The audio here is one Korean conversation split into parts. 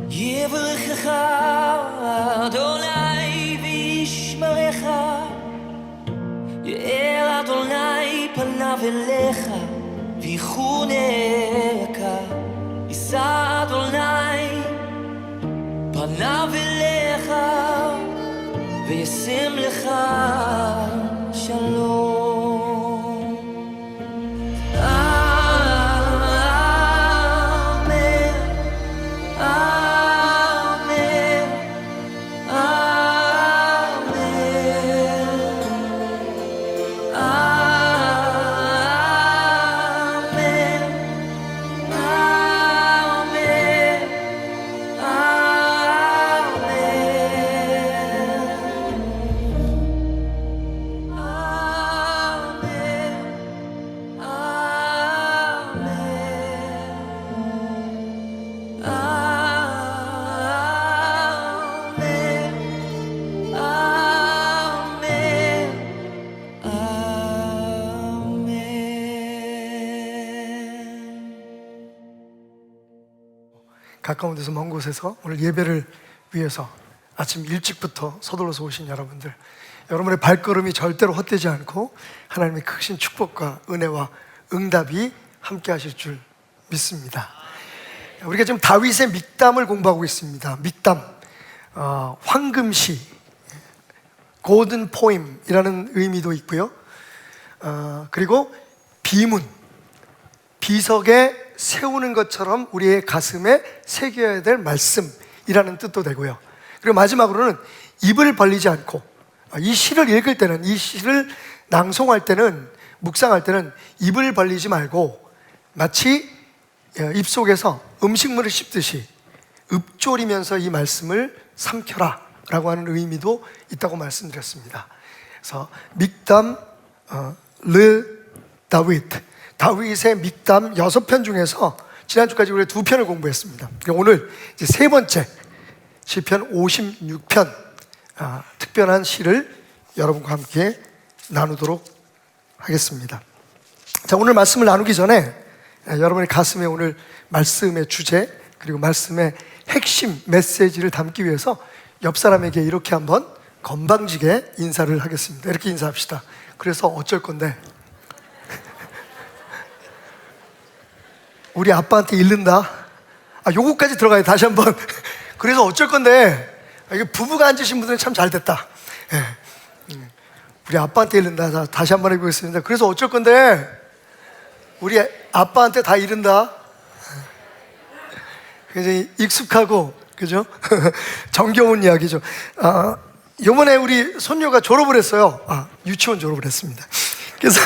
יברכך אדוני וישמרך, יאר אדוני פניו אליך ויחונך, יישא אדוני פניו אליך וישם לך שלום. 가까운 데서 먼 곳에서 오늘 예배를 위해서 아침 일찍부터 서둘러서 오신 여러분들, 여러분의 발걸음이 절대로 헛되지 않고 하나님의 크신 축복과 은혜와 응답이 함께 하실 줄 믿습니다. 우리가 지금 다윗의 믹담을 공부하고 있습니다. 믹담, 황금시, 골든 포임이라는 의미도 있고요. 그리고 비문, 비석에 세우는 것처럼 우리의 가슴에 새겨야 될 말씀이라는 뜻도 되고요. 그리고 마지막으로는 입을 벌리지 않고, 이 시를 읽을 때는, 이 시를 낭송할 때는, 묵상할 때는 입을 벌리지 말고 마치 입속에서 음식물을 씹듯이 읊조리면서 이 말씀을 삼켜라 라고 하는 의미도 있다고 말씀드렸습니다. 그래서 믹담 르 다윗, 다윗의 믹담 6편 중에서 지난주까지 우리가 2편을 공부했습니다. 오늘 이제 세 번째 시편 56편, 특별한 시를 여러분과 함께 나누도록 하겠습니다. 자, 오늘 말씀을 나누기 전에 여러분의 가슴에 오늘 말씀의 주제 그리고 말씀의 핵심 메시지를 담기 위해서 옆 사람에게 이렇게 한번 건방지게 인사를 하겠습니다. 이렇게 인사합시다. 그래서 어쩔 건데? 우리 아빠한테 잃는다. 요거까지 들어가요. 다시 한번. 그래서 어쩔 건데? 이게 부부가 앉으신 분들은 참 잘 됐다. 우리 아빠한테 잃는다. 자, 다시 한번 해보겠습니다. 그래서 어쩔 건데? 우리 아빠한테 다 잃는다. 굉장히 익숙하고, 그죠? 정겨운 이야기죠. 요번에 우리 손녀가 졸업을 했어요. 유치원 졸업을 했습니다. 그래서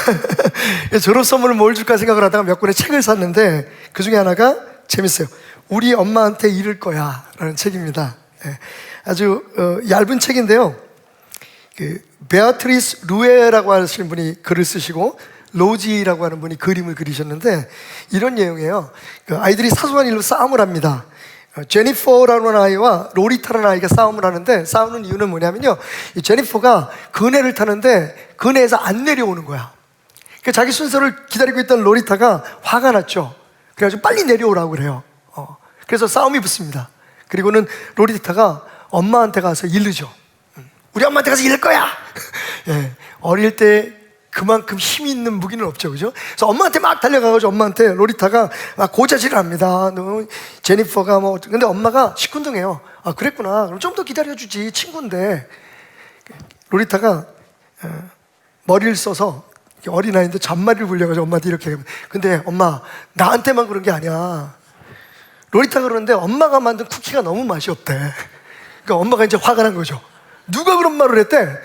졸업 선물을 뭘 줄까 생각을 하다가 몇 권의 책을 샀는데 그 중에 하나가 재밌어요. 우리 엄마한테 잃을 거야 라는 책입니다. 아주 얇은 책인데요. 베아트리스 루에라고 하시는 분이 글을 쓰시고 로지라고 하는 분이 그림을 그리셨는데 이런 내용이에요. 아이들이 사소한 일로 싸움을 합니다. 제니퍼라는 아이와 로리타라는 아이가 싸움을 하는데 싸우는 이유는 뭐냐면요, 이 제니퍼가 그네를 타는데 그네에서 안 내려오는 거야. 그러니까 자기 순서를 기다리고 있던 로리타가 화가 났죠. 그래가지고 빨리 내려오라고 그래요. 그래서 싸움이 붙습니다. 그리고는 로리타가 엄마한테 가서 이르죠. 우리 엄마한테 가서 이를 거야. 예, 어릴 때 그만큼 힘이 있는 무기는 없죠, 그죠? 그래서 엄마한테 막 달려가가지고 엄마한테 로리타가 막 고자질을 합니다. 너 제니퍼가 뭐, 근데 엄마가 시큰둥해요. 그랬구나. 그럼 좀 더 기다려주지. 친구인데. 로리타가 머리를 써서 어린아이인데 잔머리를 굴려가지고 엄마한테 이렇게 해요. 근데 엄마, 나한테만 그런 게 아니야. 로리타가 그러는데 엄마가 만든 쿠키가 너무 맛이 없대. 그러니까 엄마가 이제 화가 난 거죠. 누가 그런 말을 했대?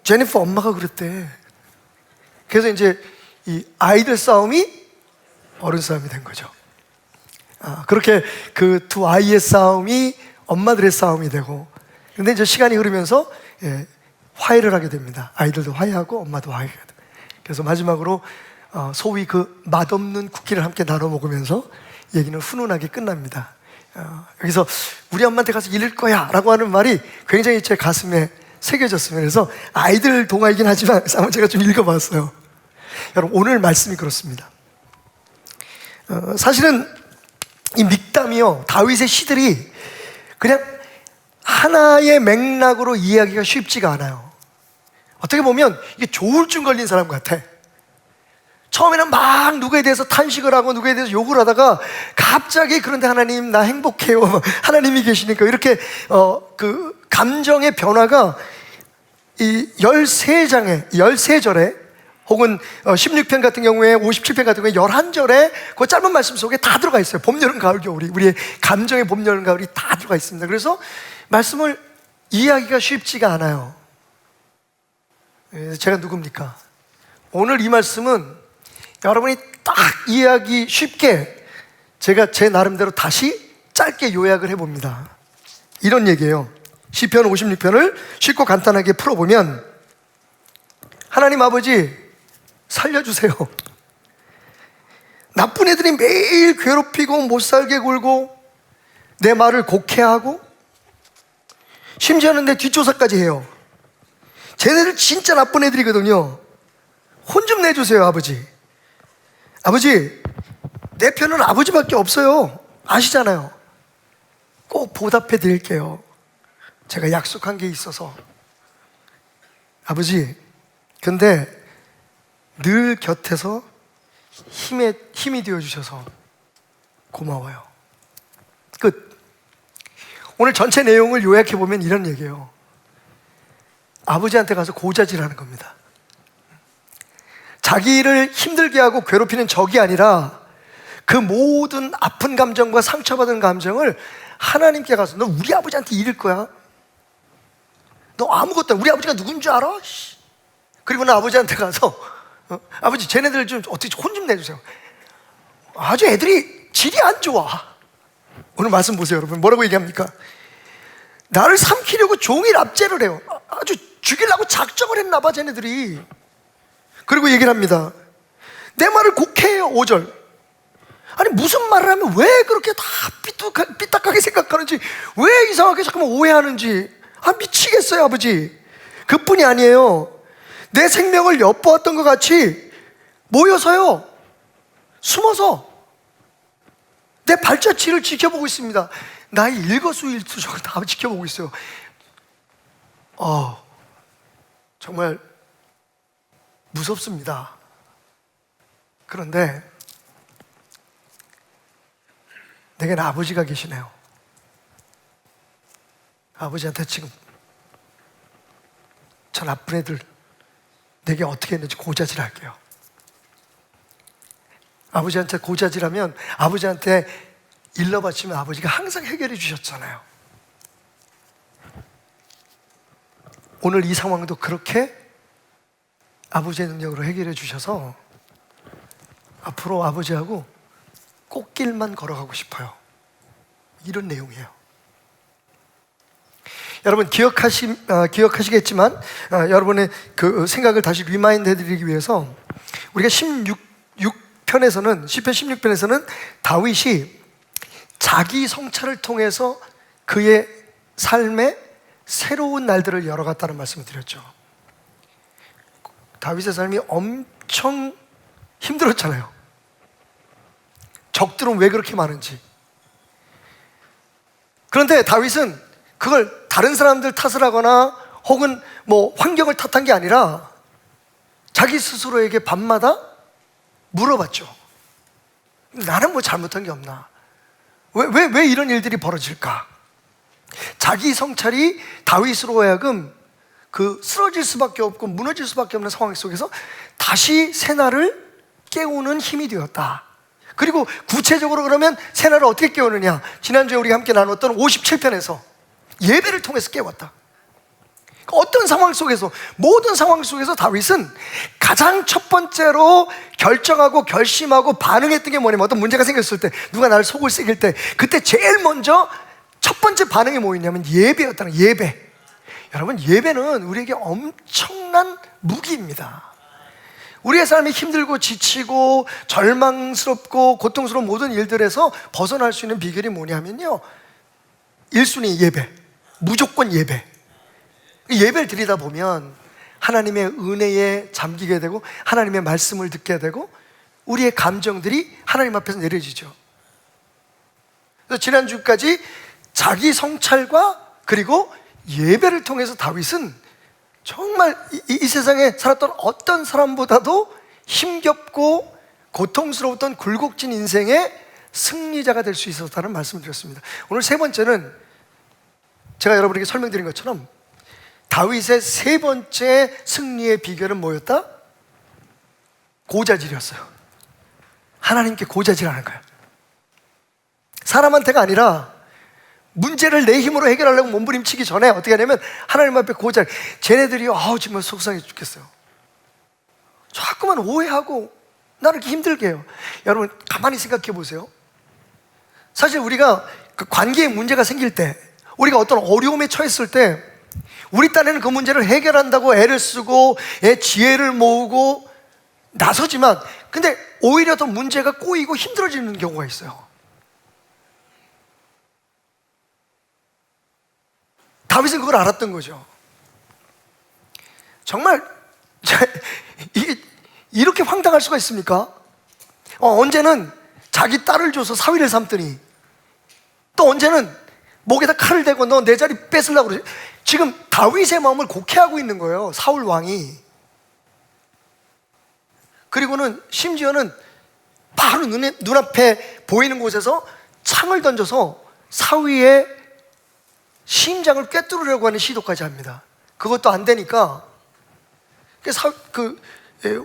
제니퍼 엄마가 그랬대. 그래서 이제 이 아이들 싸움이 어른 싸움이 된 거죠. 그렇게 그 두 아이의 싸움이 엄마들의 싸움이 되고, 근데 이제 시간이 흐르면서 화해를 하게 됩니다. 아이들도 화해하고 엄마도 화해하게 돼요. 그래서 마지막으로 소위 그 맛없는 쿠키를 함께 나눠 먹으면서 얘기는 훈훈하게 끝납니다. 여기서 우리 엄마한테 가서 잃을 거야 라고 하는 말이 굉장히 제 가슴에 새겨졌습니다. 그래서 아이들 동화이긴 하지만 한번 제가 좀 읽어봤어요. 여러분, 오늘 말씀이 그렇습니다. 사실은 이 믹담이요, 다윗의 시들이 그냥 하나의 맥락으로 이해하기가 쉽지가 않아요. 어떻게 보면 이게 조울증 걸린 사람 같아. 처음에는 막 누구에 대해서 탄식을 하고 누구에 대해서 욕을 하다가 갑자기 그런데 하나님 나 행복해요, 하나님이 계시니까, 이렇게 그 감정의 변화가 이 13절에 혹은 16편 같은 경우에 57편 같은 경우에 11절에 그 짧은 말씀 속에 다 들어가 있어요. 봄, 여름, 가을, 겨울이, 우리의 감정의 봄, 여름, 가을이 다 들어가 있습니다. 그래서 말씀을 이해하기가 쉽지가 않아요. 제가 누굽니까? 오늘 이 말씀은 여러분이 딱 이해하기 쉽게 제가 제 나름대로 다시 짧게 요약을 해봅니다. 이런 얘기예요. 시편 56편을 쉽고 간단하게 풀어보면, 하나님 아버지 살려주세요. 나쁜 애들이 매일 괴롭히고 못살게 굴고 내 말을 곡해하고 심지어는 내 뒷조사까지 해요. 쟤네들 진짜 나쁜 애들이거든요. 혼 좀 내주세요, 아버지. 아버지, 내 편은 아버지밖에 없어요. 아시잖아요. 꼭 보답해 드릴게요. 제가 약속한 게 있어서. 아버지, 근데 늘 곁에서 힘이 되어주셔서 고마워요. 끝. 오늘 전체 내용을 요약해보면 이런 얘기예요. 아버지한테 가서 고자질하는 겁니다. 자기를 힘들게 하고 괴롭히는 적이 아니라 그 모든 아픈 감정과 상처받은 감정을 하나님께 가서, 너 우리 아버지한테 이럴 거야? 너 아무것도, 우리 아버지가 누군 줄 알아? 그리고 나 아버지한테 가서 아버지 쟤네들 좀 어떻게 혼 좀 내주세요. 아주 애들이 질이 안 좋아. 오늘 말씀 보세요, 여러분. 뭐라고 얘기합니까? 나를 삼키려고 종일 압제를 해요. 아주 죽이려고 작정을 했나 봐, 쟤네들이. 그리고 얘기를 합니다. 내 말을 곡해해요. 5절. 아니 무슨 말을 하면 왜 그렇게 다 삐딱하게 생각하는지, 왜 이상하게 자꾸만 오해하는지, 미치겠어요, 아버지. 그뿐이 아니에요. 내 생명을 엿보았던 것 같이 모여서요, 숨어서 내 발자취를 지켜보고 있습니다. 나의 일거수일투족을 다 지켜보고 있어요. 정말 무섭습니다. 그런데 내게는 아버지가 계시네요. 아버지한테 지금 저 나쁜 애들 내게 어떻게 했는지 고자질 할게요. 아버지한테 고자질하면, 아버지한테 일러 바치면 아버지가 항상 해결해 주셨잖아요. 오늘 이 상황도 그렇게 아버지의 능력으로 해결해 주셔서 앞으로 아버지하고 꽃길만 걸어가고 싶어요. 이런 내용이에요. 여러분 기억하시겠지만 여러분의 그 생각을 다시 리마인드 해드리기 위해서, 우리가 16편에서는, 시편 16편에서는 다윗이 자기 성찰을 통해서 그의 삶에 새로운 날들을 열어갔다는 말씀을 드렸죠. 다윗의 삶이 엄청 힘들었잖아요. 적들은 왜 그렇게 많은지. 그런데 다윗은 그걸 다른 사람들 탓을 하거나 혹은 뭐 환경을 탓한 게 아니라 자기 스스로에게 밤마다 물어봤죠. 나는 뭐 잘못한 게 없나? 왜 이런 일들이 벌어질까? 자기 성찰이 다윗으로 하여금 그 쓰러질 수밖에 없고 무너질 수밖에 없는 상황 속에서 다시 새날을 깨우는 힘이 되었다. 그리고 구체적으로 그러면 새날을 어떻게 깨우느냐? 지난주에 우리가 함께 나눴던 57편에서 예배를 통해서 깨웠다. 어떤 상황 속에서, 모든 상황 속에서 다윗은 가장 첫 번째로 결정하고 결심하고 반응했던 게 뭐냐면, 어떤 문제가 생겼을 때, 누가 나를 속을 새길 때, 그때 제일 먼저 첫 번째 반응이 뭐였냐면 예배였다는, 예배. 여러분, 예배는 우리에게 엄청난 무기입니다. 우리의 삶이 힘들고 지치고 절망스럽고 고통스러운 모든 일들에서 벗어날 수 있는 비결이 뭐냐면요, 1순위 예배, 무조건 예배. 예배를 드리다 보면 하나님의 은혜에 잠기게 되고 하나님의 말씀을 듣게 되고 우리의 감정들이 하나님 앞에서 내려지죠. 그래서 지난주까지 자기 성찰과 그리고 예배를 통해서 다윗은 정말 이 세상에 살았던 어떤 사람보다도 힘겹고 고통스러웠던 굴곡진 인생의 승리자가 될 수 있었다는 말씀을 드렸습니다. 오늘 세 번째는 제가 여러분에게 설명드린 것처럼 다윗의 세 번째 승리의 비결은 뭐였다? 고자질이었어요. 하나님께 고자질하는 거예요. 사람한테가 아니라 문제를 내 힘으로 해결하려고 몸부림치기 전에 어떻게 하냐면 하나님 앞에 고자질. 쟤네들이 정말 속상해 죽겠어요. 자꾸만 오해하고 나를 이렇게 힘들게 해요. 여러분 가만히 생각해 보세요. 사실 우리가 그 관계에 문제가 생길 때, 우리가 어떤 어려움에 처했을 때 우리 딴에는 그 문제를 해결한다고 애를 쓰고 지혜를 모으고 나서지만, 근데 오히려 더 문제가 꼬이고 힘들어지는 경우가 있어요. 다윗은 그걸 알았던 거죠. 정말 이렇게 황당할 수가 있습니까? 언제는 자기 딸을 줘서 사위를 삼더니 또 언제는 목에다 칼을 대고 너 내 자리 뺏으려고 그러지. 지금 다윗의 마음을 곡해하고 있는 거예요, 사울 왕이. 그리고는 심지어는 바로 눈앞에 보이는 곳에서 창을 던져서 사위의 심장을 꿰뚫으려고 하는 시도까지 합니다. 그것도 안 되니까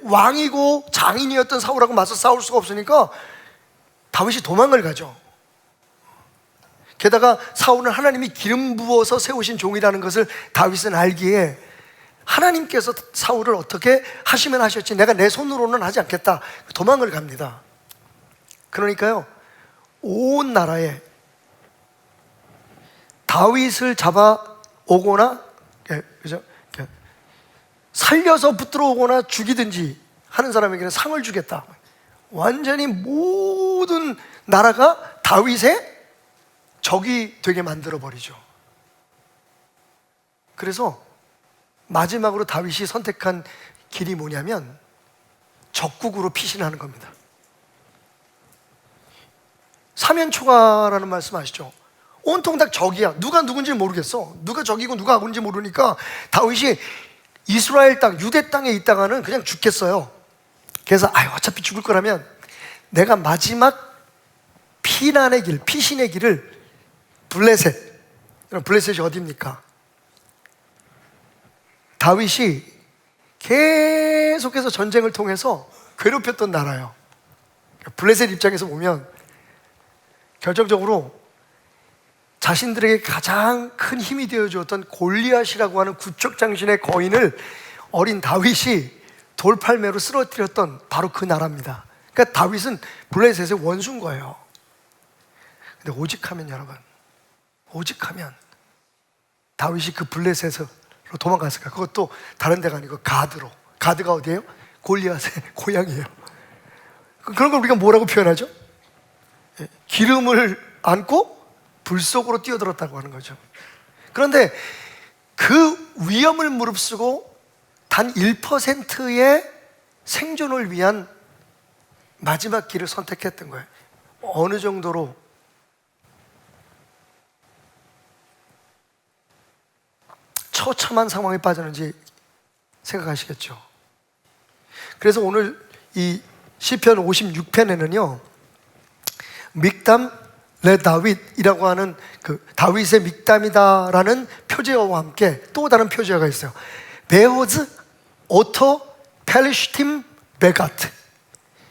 왕이고 장인이었던 사울하고 맞서 싸울 수가 없으니까 다윗이 도망을 가죠. 게다가 사울은 하나님이 기름 부어서 세우신 종이라는 것을 다윗은 알기에 하나님께서 사울을 어떻게 하시면 하셨지 내가 내 손으로는 하지 않겠다, 도망을 갑니다. 그러니까요, 온 나라에 다윗을 잡아오거나 그죠? 살려서 붙들어 오거나 죽이든지 하는 사람에게는 상을 주겠다. 완전히 모든 나라가 다윗의 적이 되게 만들어버리죠. 그래서 마지막으로 다윗이 선택한 길이 뭐냐면 적국으로 피신하는 겁니다. 사면초가라는 말씀 아시죠? 온통 다 적이야. 누가 누군지 모르겠어. 누가 적이고 누가 악인지 모르니까 다윗이 이스라엘 땅, 유대 땅에 있다가는 그냥 죽겠어요. 그래서 어차피 죽을 거라면 내가 마지막 피난의 길, 피신의 길을 블레셋이 어디입니까? 다윗이 계속해서 전쟁을 통해서 괴롭혔던 나라예요. 블레셋 입장에서 보면 결정적으로 자신들에게 가장 큰 힘이 되어주었던 골리앗이라고 하는 구척장신의 거인을 어린 다윗이 돌팔매로 쓰러뜨렸던 바로 그 나라입니다. 그러니까 다윗은 블레셋의 원수인 거예요. 근데 오직하면 여러분, 오직하면 다윗이 그 블레셋으로 도망갔을까? 그것도 다른 데가 아니고 가드로. 가드가 어디예요? 골리앗의 고향이에요. 그런 걸 우리가 뭐라고 표현하죠? 기름을 안고 불 속으로 뛰어들었다고 하는 거죠. 그런데 그 위험을 무릅쓰고 단 1%의 생존을 위한 마지막 길을 선택했던 거예요. 어느 정도로 처참한 상황에 빠졌는지 생각하시겠죠. 그래서 오늘 이 시편 56편에는요 믹담 레 다윗이라고 하는 그 다윗의 믹담이다라는 표제어와 함께 또 다른 표제어가 있어요. 베호즈 오토 펠리시팀 베가트.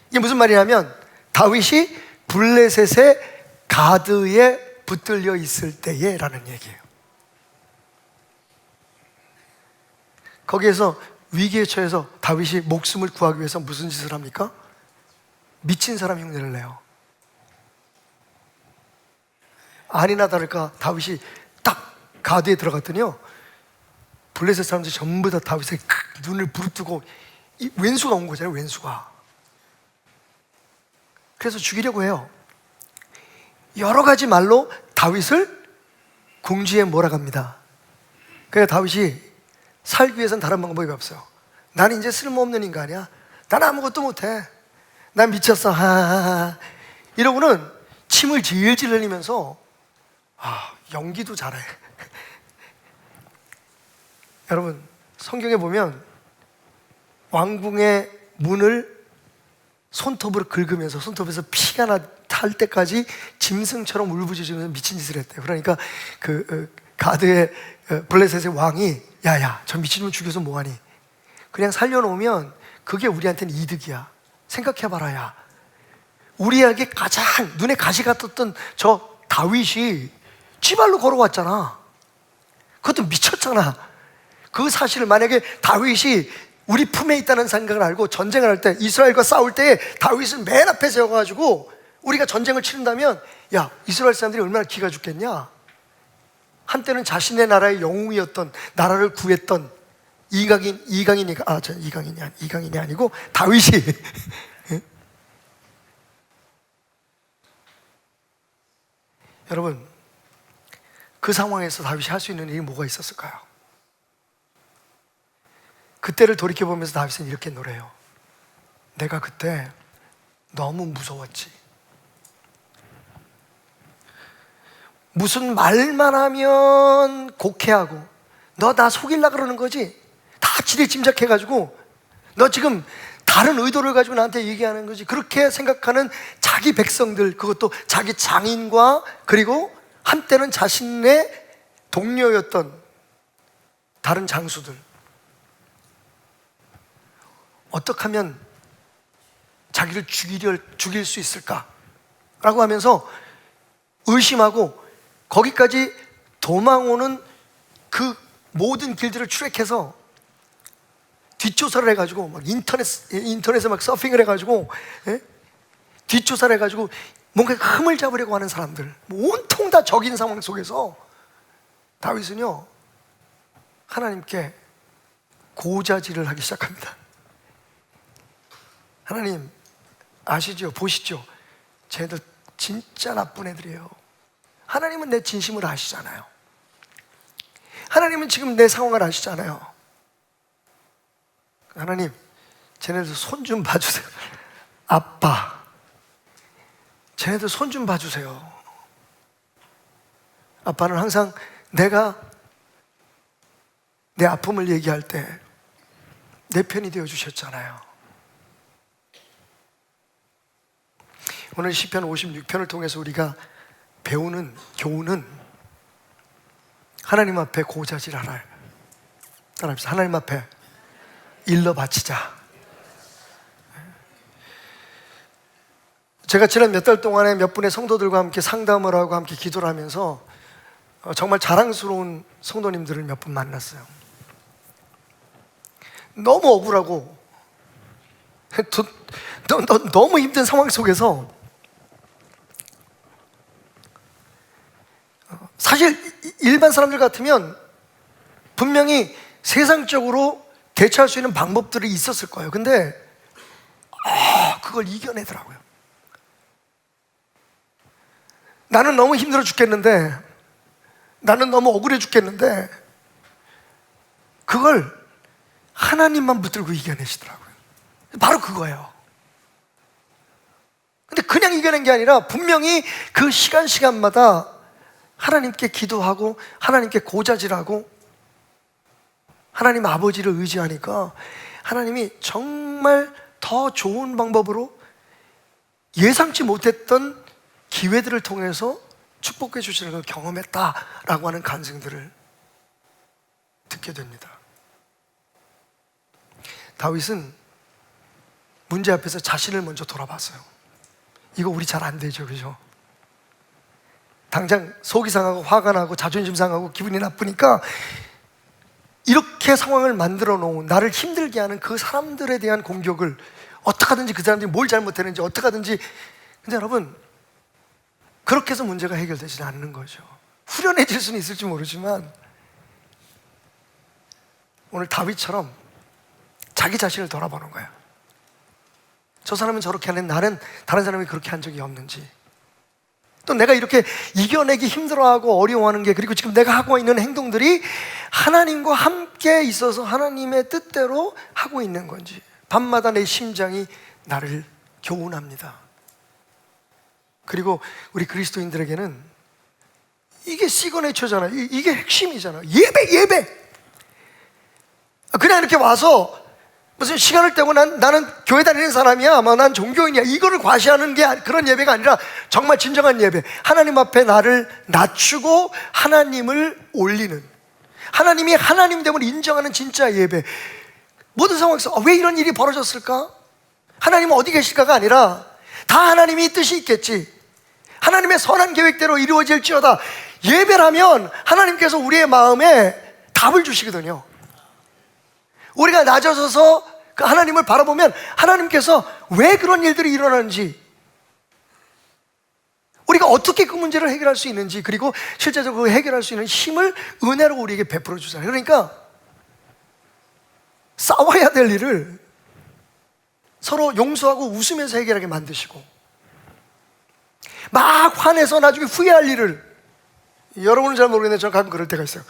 이게 무슨 말이냐면 다윗이 블레셋의 가드에 붙들려 있을 때에 라는 얘기예요. 거기에서 위기에 처해서 다윗이 목숨을 구하기 위해서 무슨 짓을 합니까? 미친 사람 흉내를 내요. 아니나 다를까 다윗이 딱 가드에 들어갔더니요 블레셋 사람들이 전부 다 다윗의 눈을 부릅뜨고 이 왼수가 온 거잖아요. 왼수가. 그래서 죽이려고 해요. 여러 가지 말로 다윗을 궁지에 몰아갑니다. 그러니까 다윗이 살기 위해서는 다른 방법이 없어요. 나는 이제 쓸모없는 인간이야. 난 아무것도 못해. 난 미쳤어. 하하하. 이러고는 침을 질질 흘리면서 연기도 잘해. 여러분, 성경에 보면 왕궁의 문을 손톱으로 긁으면서 손톱에서 피가 탈 때까지 짐승처럼 울부짖으면서 미친 짓을 했대요. 그러니까 가드의 블레셋의 왕이 야야 저 미친놈 죽여서 뭐하니? 그냥 살려놓으면 그게 우리한테는 이득이야. 생각해봐라. 야, 우리에게 가장 눈에 가시 같았던 저 다윗이 쥐발로 걸어왔잖아. 그것도 미쳤잖아. 그 사실을 만약에 다윗이 우리 품에 있다는 생각을 알고 전쟁을 할 때, 이스라엘과 싸울 때 다윗은 맨 앞에 세워가지고 우리가 전쟁을 치른다면 야, 이스라엘 사람들이 얼마나 기가 죽겠냐. 한때는 자신의 나라의 영웅이었던, 나라를 구했던 이강인이 아니고 다윗이 여러분, 그 상황에서 다윗이 할 수 있는 일이 뭐가 있었을까요? 그때를 돌이켜보면서 다윗은 이렇게 노래해요. 내가 그때 너무 무서웠지. 무슨 말만 하면 곡해하고 너 나 속일라 그러는 거지? 다 지레 짐작해가지고 너 지금 다른 의도를 가지고 나한테 얘기하는 거지. 그렇게 생각하는 자기 백성들, 그것도 자기 장인과 그리고 한때는 자신의 동료였던 다른 장수들, 어떻게 하면 자기를 죽일 수 있을까? 라고 하면서 의심하고 거기까지 도망오는 그 모든 길들을 추락해서 뒷조사를 해가지고 막 인터넷에 막 서핑을 해가지고 뒷조사를 해가지고 뭔가 흠을 잡으려고 하는 사람들, 온통 다 적인 상황 속에서 다윗은요 하나님께 고자질을 하기 시작합니다. 하나님 아시죠? 보시죠? 쟤들 진짜 나쁜 애들이에요. 하나님은 내 진심을 아시잖아요. 하나님은 지금 내 상황을 아시잖아요. 하나님, 쟤네들 손 좀 봐주세요. 아빠, 쟤네들 손 좀 봐주세요. 아빠는 항상 내가 내 아픔을 얘기할 때 내 편이 되어 주셨잖아요. 오늘 시편 56편을 통해서 우리가 배우는 교훈은 하나님 앞에 고자질하라. 따라합시다. 하나님 앞에 일러 바치자. 제가 지난 몇 달 동안에 몇 분의 성도들과 함께 상담을 하고 함께 기도를 하면서 정말 자랑스러운 성도님들을 몇 분 만났어요. 너무 억울하고 너무 힘든 상황 속에서 사실 일반 사람들 같으면 분명히 세상적으로 대처할 수 있는 방법들이 있었을 거예요. 근데 그걸 이겨내더라고요. 나는 너무 힘들어 죽겠는데, 나는 너무 억울해 죽겠는데 그걸 하나님만 붙들고 이겨내시더라고요. 바로 그거예요. 근데 그냥 이겨낸 게 아니라 분명히 그 시간마다 하나님께 기도하고 하나님께 고자질하고 하나님 아버지를 의지하니까 하나님이 정말 더 좋은 방법으로 예상치 못했던 기회들을 통해서 축복해 주시는 걸 경험했다라고 하는 간증들을 듣게 됩니다. 다윗은 문제 앞에서 자신을 먼저 돌아봤어요. 이거 우리 잘 안 되죠, 그죠? 당장 속이 상하고 화가 나고 자존심 상하고 기분이 나쁘니까 이렇게 상황을 만들어 놓은, 나를 힘들게 하는 그 사람들에 대한 공격을 어떻게 하든지, 그 사람들이 뭘 잘못했는지 어떻게 하든지. 근데 여러분, 그렇게 해서 문제가 해결되지는 않는 거죠. 후련해질 수는 있을지 모르지만 오늘 다윗처럼 자기 자신을 돌아보는 거야. 저 사람은 저렇게 하는, 나는 다른 사람이 그렇게 한 적이 없는지, 또 내가 이렇게 이겨내기 힘들어하고 어려워하는 게, 그리고 지금 내가 하고 있는 행동들이 하나님과 함께 있어서 하나님의 뜻대로 하고 있는 건지, 밤마다 내 심장이 나를 교훈합니다. 그리고 우리 그리스도인들에게는 이게 시그네처잖아. 이게 핵심이잖아. 예배. 그냥 이렇게 와서 무슨 시간을 때고 나는 교회 다니는 사람이야, 난 종교인이야, 이거를 과시하는 게 그런 예배가 아니라 정말 진정한 예배. 하나님 앞에 나를 낮추고 하나님을 올리는, 하나님이 하나님됨을 인정하는 진짜 예배. 모든 상황에서 왜 이런 일이 벌어졌을까? 하나님은 어디 계실까가 아니라 다 하나님이 뜻이 있겠지, 하나님의 선한 계획대로 이루어질지어다. 예배라면 하나님께서 우리의 마음에 답을 주시거든요. 우리가 낮아져서 그 하나님을 바라보면 하나님께서 왜 그런 일들이 일어나는지, 우리가 어떻게 그 문제를 해결할 수 있는지, 그리고 실제적으로 해결할 수 있는 힘을 은혜로 우리에게 베풀어 주잖아요. 그러니까 싸워야 될 일을 서로 용서하고 웃으면서 해결하게 만드시고, 막 화내서 나중에 후회할 일을, 여러분은 잘 모르겠는데 저는 가끔 그럴 때가 있어요.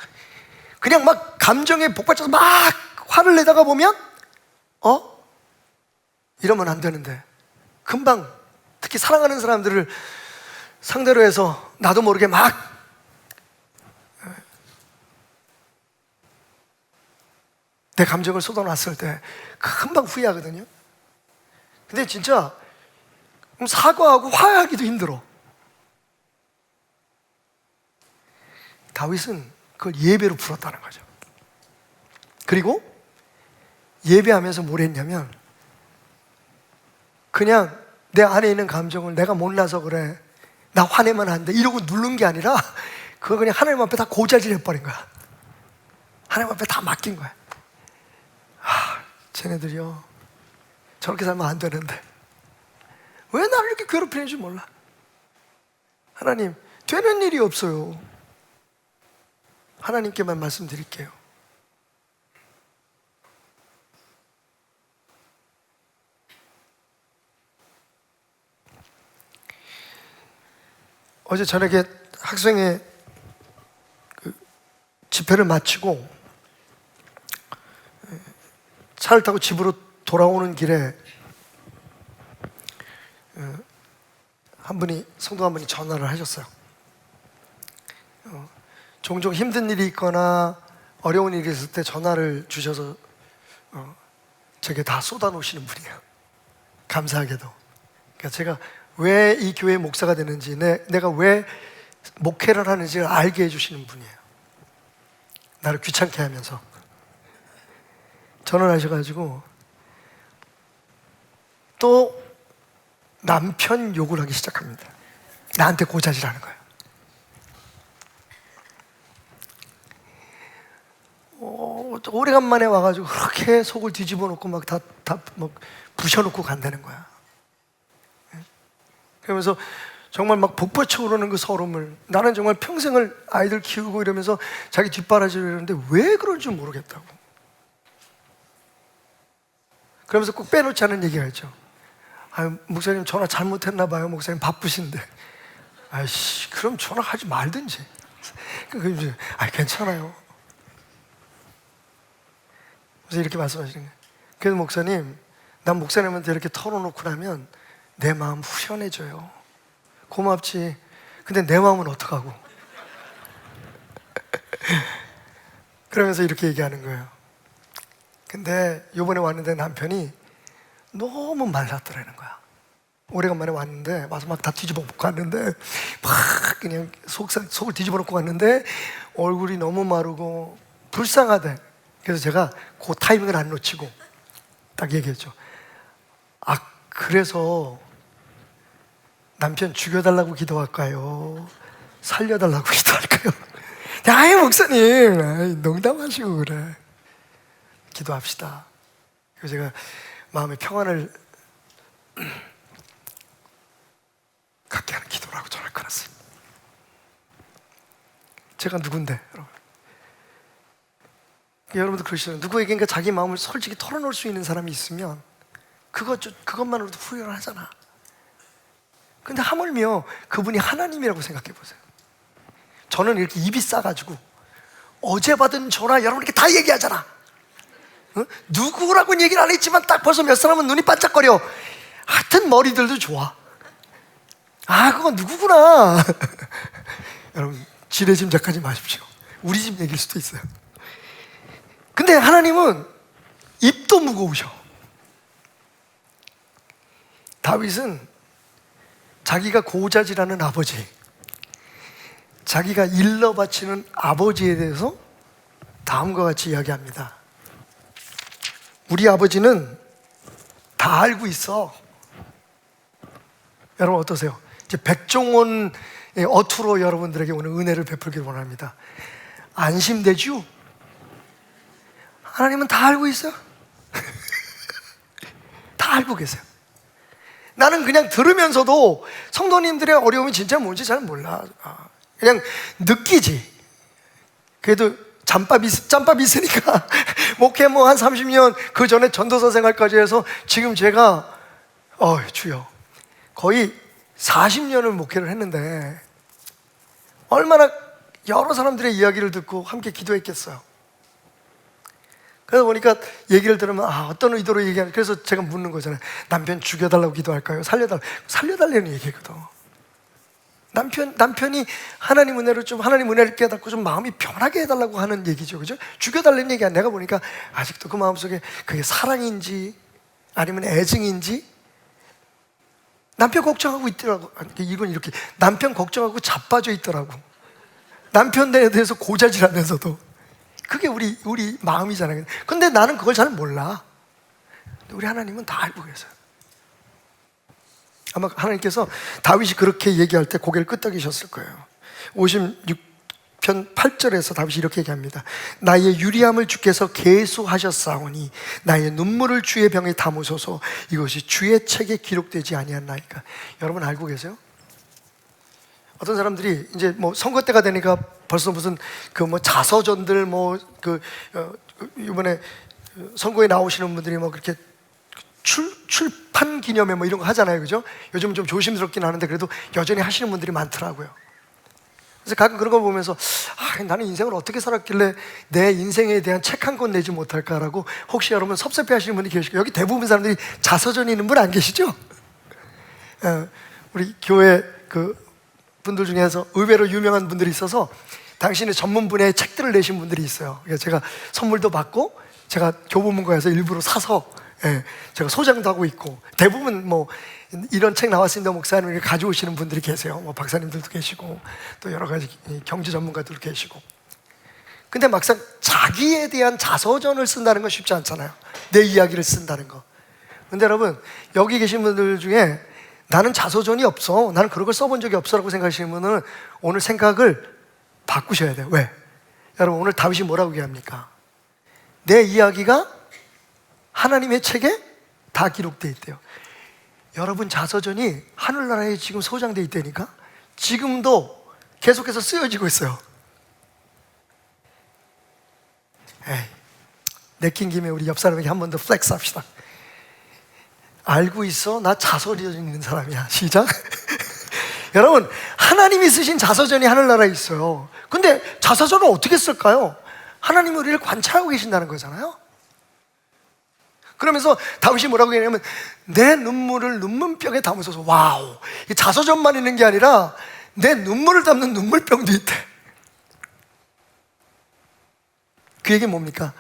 그냥 막 감정에 복받쳐서 막 화를 내다가 보면 이러면 안 되는데, 금방 특히 사랑하는 사람들을 상대로 해서 나도 모르게 막 내 감정을 쏟아놨을 때 금방 후회하거든요. 근데 진짜 사과하고 화해하기도 힘들어. 다윗은 그걸 예배로 풀었다는 거죠. 그리고 예배하면서 뭘 했냐면, 그냥 내 안에 있는 감정을 내가 못나서 그래, 나 화내면 안 돼, 이러고 누른 게 아니라 그거 그냥 하나님 앞에 다 고자질 해버린 거야. 하나님 앞에 다 맡긴 거야. 쟤네들이요, 저렇게 살면 안 되는데 왜 나를 이렇게 괴롭히는지 몰라. 하나님, 되는 일이 없어요. 하나님께만 말씀드릴게요. 어제 저녁에 학생회 집회를 마치고 차를 타고 집으로 돌아오는 길에 성도 한 분이 전화를 하셨어요. 종종 힘든 일이 있거나 어려운 일이 있을 때 전화를 주셔서 제게 다 쏟아놓으시는 분이에요. 감사하게도. 그러니까 제가 왜 이 교회 목사가 되는지, 내가 왜 목회를 하는지를 알게 해주시는 분이에요. 나를 귀찮게 하면서 전화를 하셔가지고 또 남편 욕을 하기 시작합니다. 나한테 고자질하는 거예요. 오래간만에 와가지고 그렇게 속을 뒤집어 놓고 막 다 부셔놓고 간다는 거야. 그러면서 정말 막 복받쳐 오르는 그 서름을, 나는 정말 평생을 아이들 키우고 이러면서 자기 뒷바라지를 이러는데 왜 그런 줄 모르겠다고. 그러면서 꼭 빼놓지 않은 얘기가 있죠. 목사님 전화 잘못했나 봐요. 목사님 바쁘신데. 아이씨, 그럼 전화하지 말든지. 괜찮아요. 그래서 이렇게 말씀하시는 거예요. 그래서 목사님, 난 목사님한테 이렇게 털어놓고 나면 내 마음 후련해져요. 고맙지. 근데 내 마음은 어떡하고. 그러면서 이렇게 얘기하는 거예요. 근데 요번에 왔는데 남편이 너무 말랐더라는 거야. 오래간만에 왔는데 와서 막 다 뒤집어 놓고 왔는데 막 그냥 속을 뒤집어 놓고 왔는데 얼굴이 너무 마르고 불쌍하대. 그래서 제가 그 타이밍을 안 놓치고 딱 얘기했죠. 그래서 남편 죽여달라고 기도할까요? 살려달라고 기도할까요? 아이 목사님, 농담하시고 그래. 기도합시다. 그래서 제가 마음의 평안을 갖게 하는 기도라고 전화를 끊었어요. 제가 누군데, 여러분? 여러분도 그러시잖아요. 누구에게인가 자기 마음을 솔직히 털어놓을 수 있는 사람이 있으면 그것만으로도 후련하잖아. 근데 하물며 그분이 하나님이라고 생각해 보세요. 저는 이렇게 입이 싸가지고 어제 받은 전화 여러분에게 다 얘기하잖아. 누구라고는 얘기를 안 했지만 딱 벌써 몇 사람은 눈이 반짝거려. 하여튼 머리들도 좋아. 아, 그건 누구구나. 여러분, 지레 짐작하지 마십시오. 우리 집 얘기일 수도 있어요. 근데 하나님은 입도 무거우셔. 다윗은 자기가 고자질하는 아버지, 자기가 일러 바치는 아버지에 대해서 다음과 같이 이야기합니다. 우리 아버지는 다 알고 있어. 여러분 어떠세요? 이제 백종원의 어투로 여러분들에게 오늘 은혜를 베풀길 원합니다. 안심되죠? 하나님은 다 알고 있어. 다 알고 계세요. 나는 그냥 들으면서도 성도님들의 어려움이 진짜 뭔지 잘 몰라. 그냥 느끼지. 그래도 짬밥 있으니까 목회 뭐 한 30년 그 전에 전도사 생활까지 해서 지금 제가 주여 거의 40년을 목회를 했는데 얼마나 여러 사람들의 이야기를 듣고 함께 기도했겠어요. 그러다 보니까 얘기를 들으면 어떤 의도로 얘기하는, 그래서 제가 묻는 거잖아요. 남편 죽여달라고 기도할까요? 살려달라는 얘기거든. 남편이 하나님 은혜를 깨닫고 좀 마음이 변하게 해달라고 하는 얘기죠, 그죠? 죽여달라는 얘기야. 내가 보니까 아직도 그 마음속에 그게 사랑인지 아니면 애증인지 남편 걱정하고 있더라고. 이건 이렇게 남편 걱정하고 자빠져 있더라고. 남편에 대해서 고자질하면서도. 그게 우리 마음이잖아요. 근데 나는 그걸 잘 몰라. 우리 하나님은 다 알고 계세요. 아마 하나님께서 다윗이 그렇게 얘기할 때 고개를 끄덕이셨을 거예요. 56편 8절에서 다윗이 이렇게 얘기합니다. 나의 유리함을 주께서 계수하셨사오니 나의 눈물을 주의 병에 담으소서. 이것이 주의 책에 기록되지 아니하나이까. 여러분 알고 계세요? 어떤 사람들이 이제 뭐 선거 때가 되니까 벌써 무슨 자서전들 이번에 선거에 나오시는 분들이 뭐 그렇게 출판 기념회 뭐 이런 거 하잖아요, 그죠? 요즘 좀 조심스럽긴 하는데 그래도 여전히 하시는 분들이 많더라고요. 그래서 가끔 그런 거 보면서 나는 인생을 어떻게 살았길래 내 인생에 대한 책 한 권 내지 못할까라고 혹시 여러분 섭섭해 하시는 분이 계시고, 여기 대부분 사람들이 자서전이 있는 분 안 계시죠? 우리 교회 분들 중에서 의외로 유명한 분들이 있어서 당신의 전문 분야의 책들을 내신 분들이 있어요. 그래서 제가 선물도 받고 제가 교보문고에서 일부러 사서 제가 소장도 하고 있고, 대부분 뭐 이런 책 나왔습니다 목사님이 가져오시는 분들이 계세요. 뭐 박사님들도 계시고 또 여러 가지 경제 전문가들도 계시고. 근데 막상 자기에 대한 자서전을 쓴다는 건 쉽지 않잖아요. 내 이야기를 쓴다는 거. 근데 여러분 여기 계신 분들 중에 나는 자서전이 없어, 나는 그런 걸 써본 적이 없어 라고 생각하시는 분은 오늘 생각을 바꾸셔야 돼요. 왜? 여러분 오늘 다윗이 뭐라고 얘기합니까? 내 이야기가 하나님의 책에 다 기록되어 있대요. 여러분 자서전이 하늘나라에 지금 소장되어 있다니까. 지금도 계속해서 쓰여지고 있어요. 내킨 김에 우리 옆 사람에게 한 번 더 플렉스 합시다. 알고 있어? 나 자서전 있는 사람이야. 시작. 여러분 하나님이 쓰신 자서전이 하늘나라에 있어요. 근데 자서전을 어떻게 쓸까요? 하나님은 우리를 관찰하고 계신다는 거잖아요. 그러면서 다윗이 뭐라고 얘기하냐면 내 눈물을 눈물병에 담으소서. 와우, 이 자서전만 있는 게 아니라 내 눈물을 담는 눈물병도 있대. 그 얘기는 뭡니까?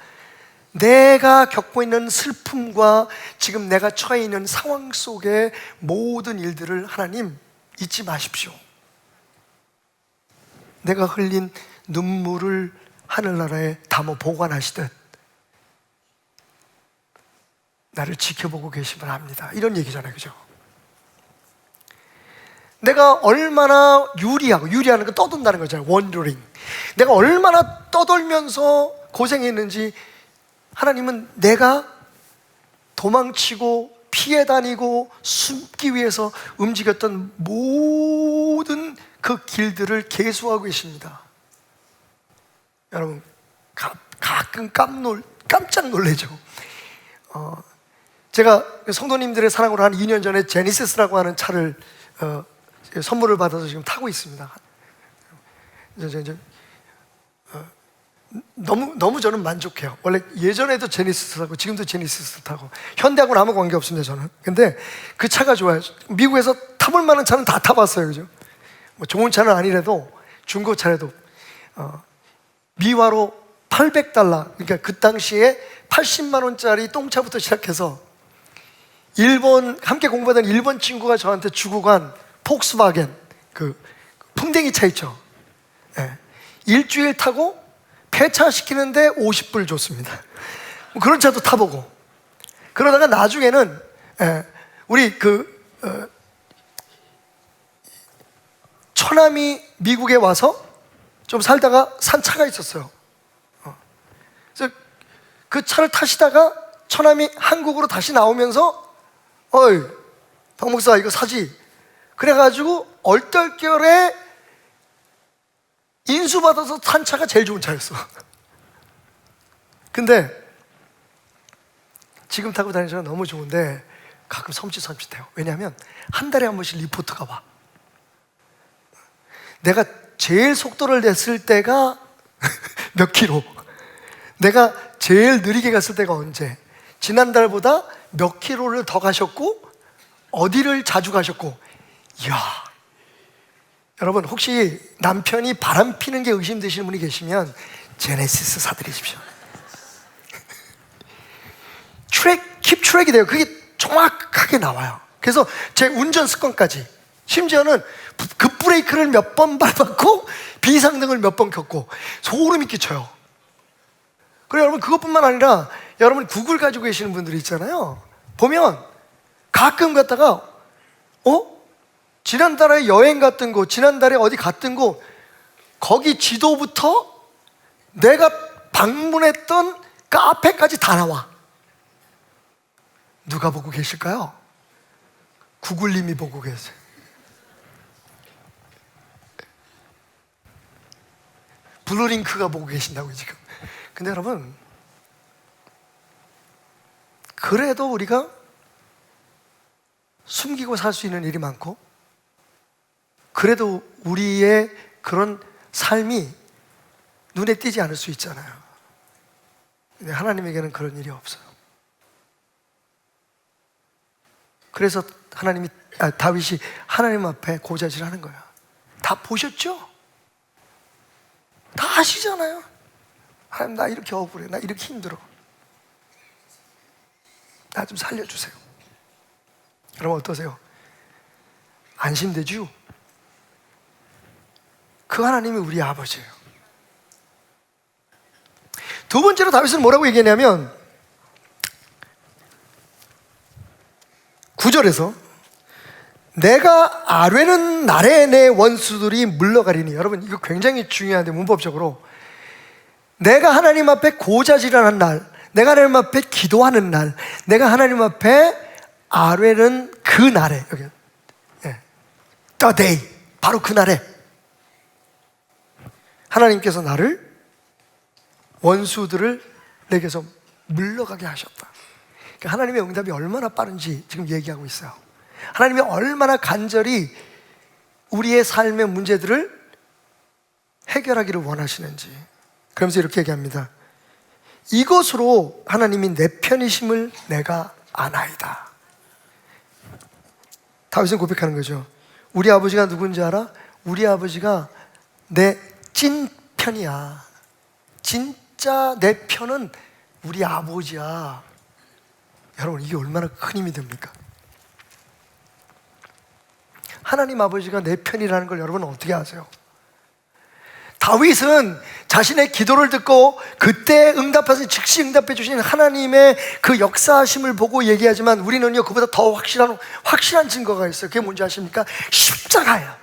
내가 겪고 있는 슬픔과 지금 내가 처해 있는 상황 속의 모든 일들을 하나님 잊지 마십시오. 내가 흘린 눈물을 하늘나라에 담아 보관하시듯 나를 지켜보고 계시면 합니다. 이런 얘기잖아요, 그죠? 내가 얼마나 유리하는 거 떠돈다는 거잖아요. wandering. 내가 얼마나 떠돌면서 고생했는지 하나님은 내가 도망치고 피해 다니고 숨기 위해서 움직였던 모든 그 길들을 계수하고 계십니다. 여러분 가끔 깜짝 놀라죠. 제가 성도님들의 사랑으로 한 2년 전에 제니시스라고 하는 차를 선물을 받아서 지금 타고 있습니다. 너무 저는 만족해요. 원래 예전에도 제니시스 타고 지금도 제니시스 타고 현대하고는 아무 관계 없습니다, 저는. 근데 그 차가 좋아요. 미국에서 타본 타볼 만한 차는 다 타봤어요, 그죠? 뭐 좋은 차는 아니라도 중고차라도 미화로 $800, 그러니까 그 당시에 80만 원짜리 똥차부터 시작해서 일본 함께 공부하던 일본 친구가 저한테 주고 간 폭스바겐 그 풍뎅이 차 있죠. 예. 일주일 타고 폐차시키는데 50불 줬습니다. 뭐 그런 차도 타보고 그러다가 나중에는 우리 처남이 미국에 와서 좀 살다가 산 차가 있었어요. 그래서 그 차를 타시다가 처남이 한국으로 다시 나오면서 어이 박 목사 이거 사지. 그래가지고 얼떨결에 인수받아서 탄 차가 제일 좋은 차였어. 근데 지금 타고 다니는 차가 너무 좋은데 가끔 섬찟해요. 왜냐하면 한 달에 한 번씩 리포트가 와. 내가 제일 속도를 냈을 때가 몇 킬로, 내가 제일 느리게 갔을 때가 언제, 지난달보다 몇 킬로를 더 가셨고 어디를 자주 가셨고. 이야, 여러분 혹시 남편이 바람 피는 게 의심되시는 분이 계시면 제네시스 사드리십시오. 킵 트랙이 돼요. 그게 정확하게 나와요. 그래서 제 운전 습관까지, 심지어는 급브레이크를 몇 번 밟았고 비상등을 몇 번 켰고 소름이 끼쳐요. 그리고 여러분 그것뿐만 아니라 여러분 구글 가지고 계시는 분들이 있잖아요. 보면 가끔 갔다가 지난달에 여행 갔던 곳, 지난달에 어디 갔던 곳, 거기 지도부터 내가 방문했던 카페까지 다 나와. 누가 보고 계실까요? 구글님이 보고 계세요. 블루링크가 보고 계신다고요 지금. 근데 여러분 그래도 우리가 숨기고 살 수 있는 일이 많고, 그래도 우리의 그런 삶이 눈에 띄지 않을 수 있잖아요. 근데 하나님에게는 그런 일이 없어요. 그래서 다윗이 하나님 앞에 고자질하는 거야. 다 보셨죠? 다 아시잖아요. 하나님 나 이렇게 억울해, 나 이렇게 힘들어, 나 좀 살려주세요. 여러분 어떠세요? 안심되죠? 그 하나님이 우리 아버지예요. 두 번째로 다윗은 뭐라고 얘기했냐면 9절에서 내가 아뢰는 날에 내 원수들이 물러가리니. 여러분 이거 굉장히 중요한데, 문법적으로 내가 하나님 앞에 고자질하는 날, 내가 하나님 앞에 기도하는 날, 내가 하나님 앞에 아뢰는 그 날에, 여기 the day, 바로 그 날에 하나님께서 나를, 원수들을 내게서 물러가게 하셨다. 그러니까 하나님의 응답이 얼마나 빠른지 지금 얘기하고 있어요. 하나님이 얼마나 간절히 우리의 삶의 문제들을 해결하기를 원하시는지. 그러면서 이렇게 얘기합니다. 이것으로 하나님이 내 편이심을 내가 아나이다. 다윗은 고백하는 거죠. 우리 아버지가 누군지 알아? 우리 아버지가 내 찐편이야. 진짜 내 편은 우리 아버지야. 여러분 이게 얼마나 큰 힘이 됩니까? 하나님 아버지가 내 편이라는 걸 여러분은 어떻게 아세요? 다윗은 자신의 기도를 듣고 그때 응답하신, 즉시 응답해 주신 하나님의 그 역사하심을 보고 얘기하지만, 우리는요 그보다 더 확실한 증거가 있어요. 그게 뭔지 아십니까? 십자가예요.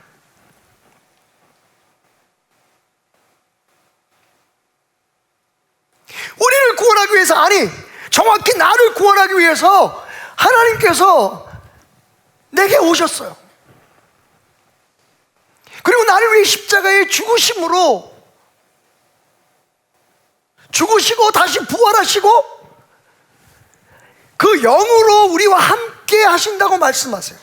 우리를 구원하기 위해서, 아니 정확히 나를 구원하기 위해서 하나님께서 내게 오셨어요. 그리고 나를 위해 십자가에 죽으심으로, 죽으시고 다시 부활하시고 그 영으로 우리와 함께 하신다고 말씀하세요.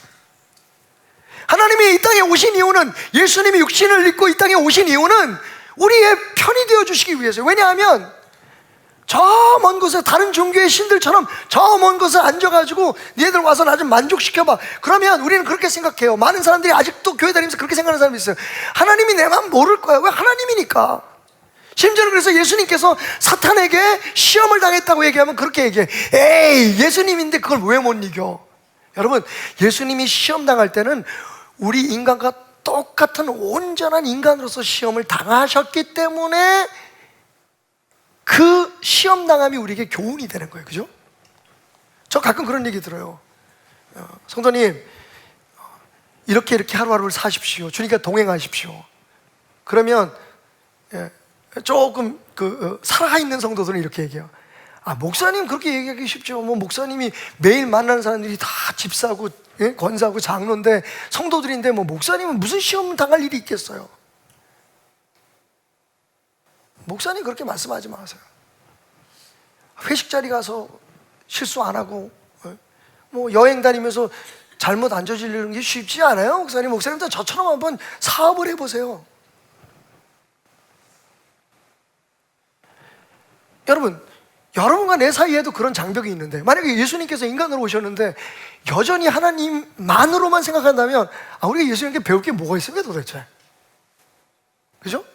하나님이 이 땅에 오신 이유는, 예수님이 육신을 입고 이 땅에 오신 이유는 우리의 편이 되어 주시기 위해서요. 왜냐하면 저 먼 곳에 다른 종교의 신들처럼 저 먼 곳에 앉아가지고 니네들 와서 나 좀 만족시켜봐. 그러면 우리는 그렇게 생각해요. 많은 사람들이 아직도 교회 다니면서 그렇게 생각하는 사람이 있어요. 하나님이 내 마음 모를 거야. 왜? 하나님이니까. 심지어는 그래서 예수님께서 사탄에게 시험을 당했다고 얘기하면 그렇게 얘기해. 에이, 예수님인데 그걸 왜 못 이겨? 여러분, 예수님이 시험 당할 때는 우리 인간과 똑같은 온전한 인간으로서 시험을 당하셨기 때문에 그 시험 당함이 우리에게 교훈이 되는 거예요. 그죠? 저 가끔 그런 얘기 들어요. 성도님, 이렇게 하루하루를 사십시오. 주님과 동행하십시오. 그러면 조금 살아있는 성도들은 이렇게 얘기해요. 아, 목사님 그렇게 얘기하기 쉽죠. 뭐 목사님이 매일 만나는 사람들이 다 집사고 권사고 장로인데 성도들인데 뭐 목사님은 무슨 시험 당할 일이 있겠어요? 목사님 그렇게 말씀하지 마세요. 회식 자리 가서 실수 안 하고 뭐 여행 다니면서 잘못 안 저지르는 게 쉽지 않아요. 목사님도 저처럼 한번 사업을 해보세요. 여러분과 내 사이에도 그런 장벽이 있는데, 만약에 예수님께서 인간으로 오셨는데 여전히 하나님만으로만 생각한다면 우리가 예수님께 배울 게 뭐가 있습니까 도대체? 그죠?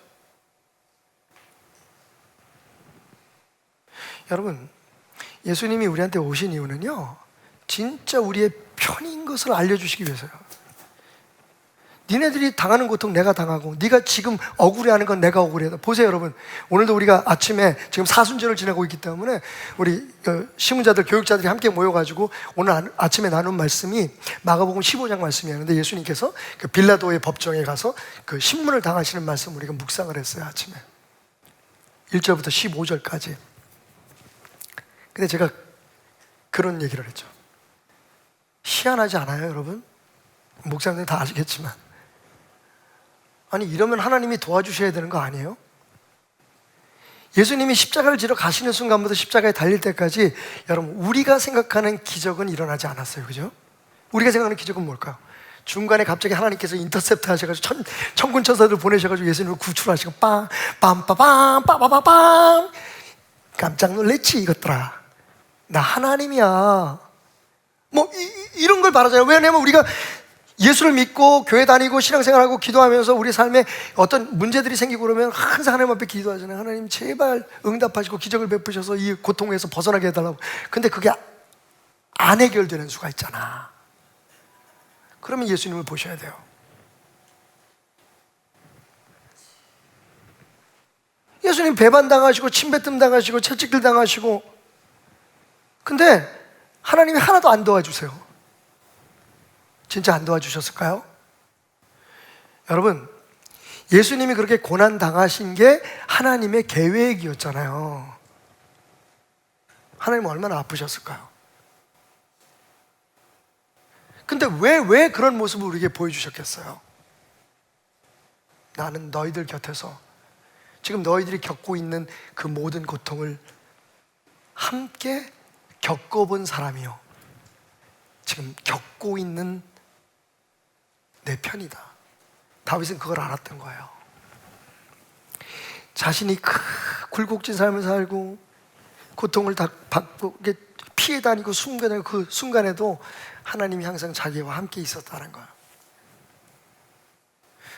여러분, 예수님이 우리한테 오신 이유는요, 진짜 우리의 편인 것을 알려주시기 위해서요. 니네들이 당하는 고통 내가 당하고 네가 지금 억울해하는 건 내가 억울해하다. 보세요 여러분, 오늘도 우리가 아침에 지금 사순절을 지나고 있기 때문에 우리 시문자들, 교육자들이 함께 모여가지고 오늘 아침에 나눈 말씀이 마가복음 15장 말씀이었는데, 예수님께서 그 빌라도의 법정에 가서 그 신문을 당하시는 말씀 우리가 묵상을 했어요. 아침에 1절부터 15절까지. 근데 제가 그런 얘기를 했죠. 희한하지 않아요 여러분? 목사님들 다 아시겠지만, 아니 이러면 하나님이 도와주셔야 되는 거 아니에요? 예수님이 십자가를 지러 가시는 순간부터 십자가에 달릴 때까지 여러분, 우리가 생각하는 기적은 일어나지 않았어요. 그죠? 우리가 생각하는 기적은 뭘까요? 중간에 갑자기 하나님께서 인터셉트 하셔가지고 천군 천사들 보내셔가지고 예수님을 구출하시고 빰빠밤 빠바바밤, 깜짝 놀랬지 이것들아, 나 하나님이야. 뭐 이런 걸 바라잖아요. 왜냐면 우리가 예수를 믿고 교회 다니고 신앙생활하고 기도하면서 우리 삶에 어떤 문제들이 생기고 그러면 항상 하나님 앞에 기도하잖아요. 하나님 제발 응답하시고 기적을 베푸셔서 이 고통에서 벗어나게 해달라고. 근데 그게 안 해결되는 수가 있잖아. 그러면 예수님을 보셔야 돼요. 예수님 배반당하시고 침뱉음 당하시고 채찍질 당하시고, 근데 하나님이 하나도 안 도와주세요. 진짜 안 도와주셨을까요? 여러분, 예수님이 그렇게 고난 당하신 게 하나님의 계획이었잖아요. 하나님 얼마나 아프셨을까요? 근데 왜 그런 모습을 우리에게 보여주셨겠어요? 나는 너희들 곁에서 지금 너희들이 겪고 있는 그 모든 고통을 함께 겪어본 사람이요, 지금 겪고 있는 내 편이다. 다윗은 그걸 알았던 거예요. 자신이 굴곡진 삶을 살고 고통을 다 받고 피해 다니고 숨겨내고 그 순간에도 하나님이 항상 자기와 함께 있었다는 거예요.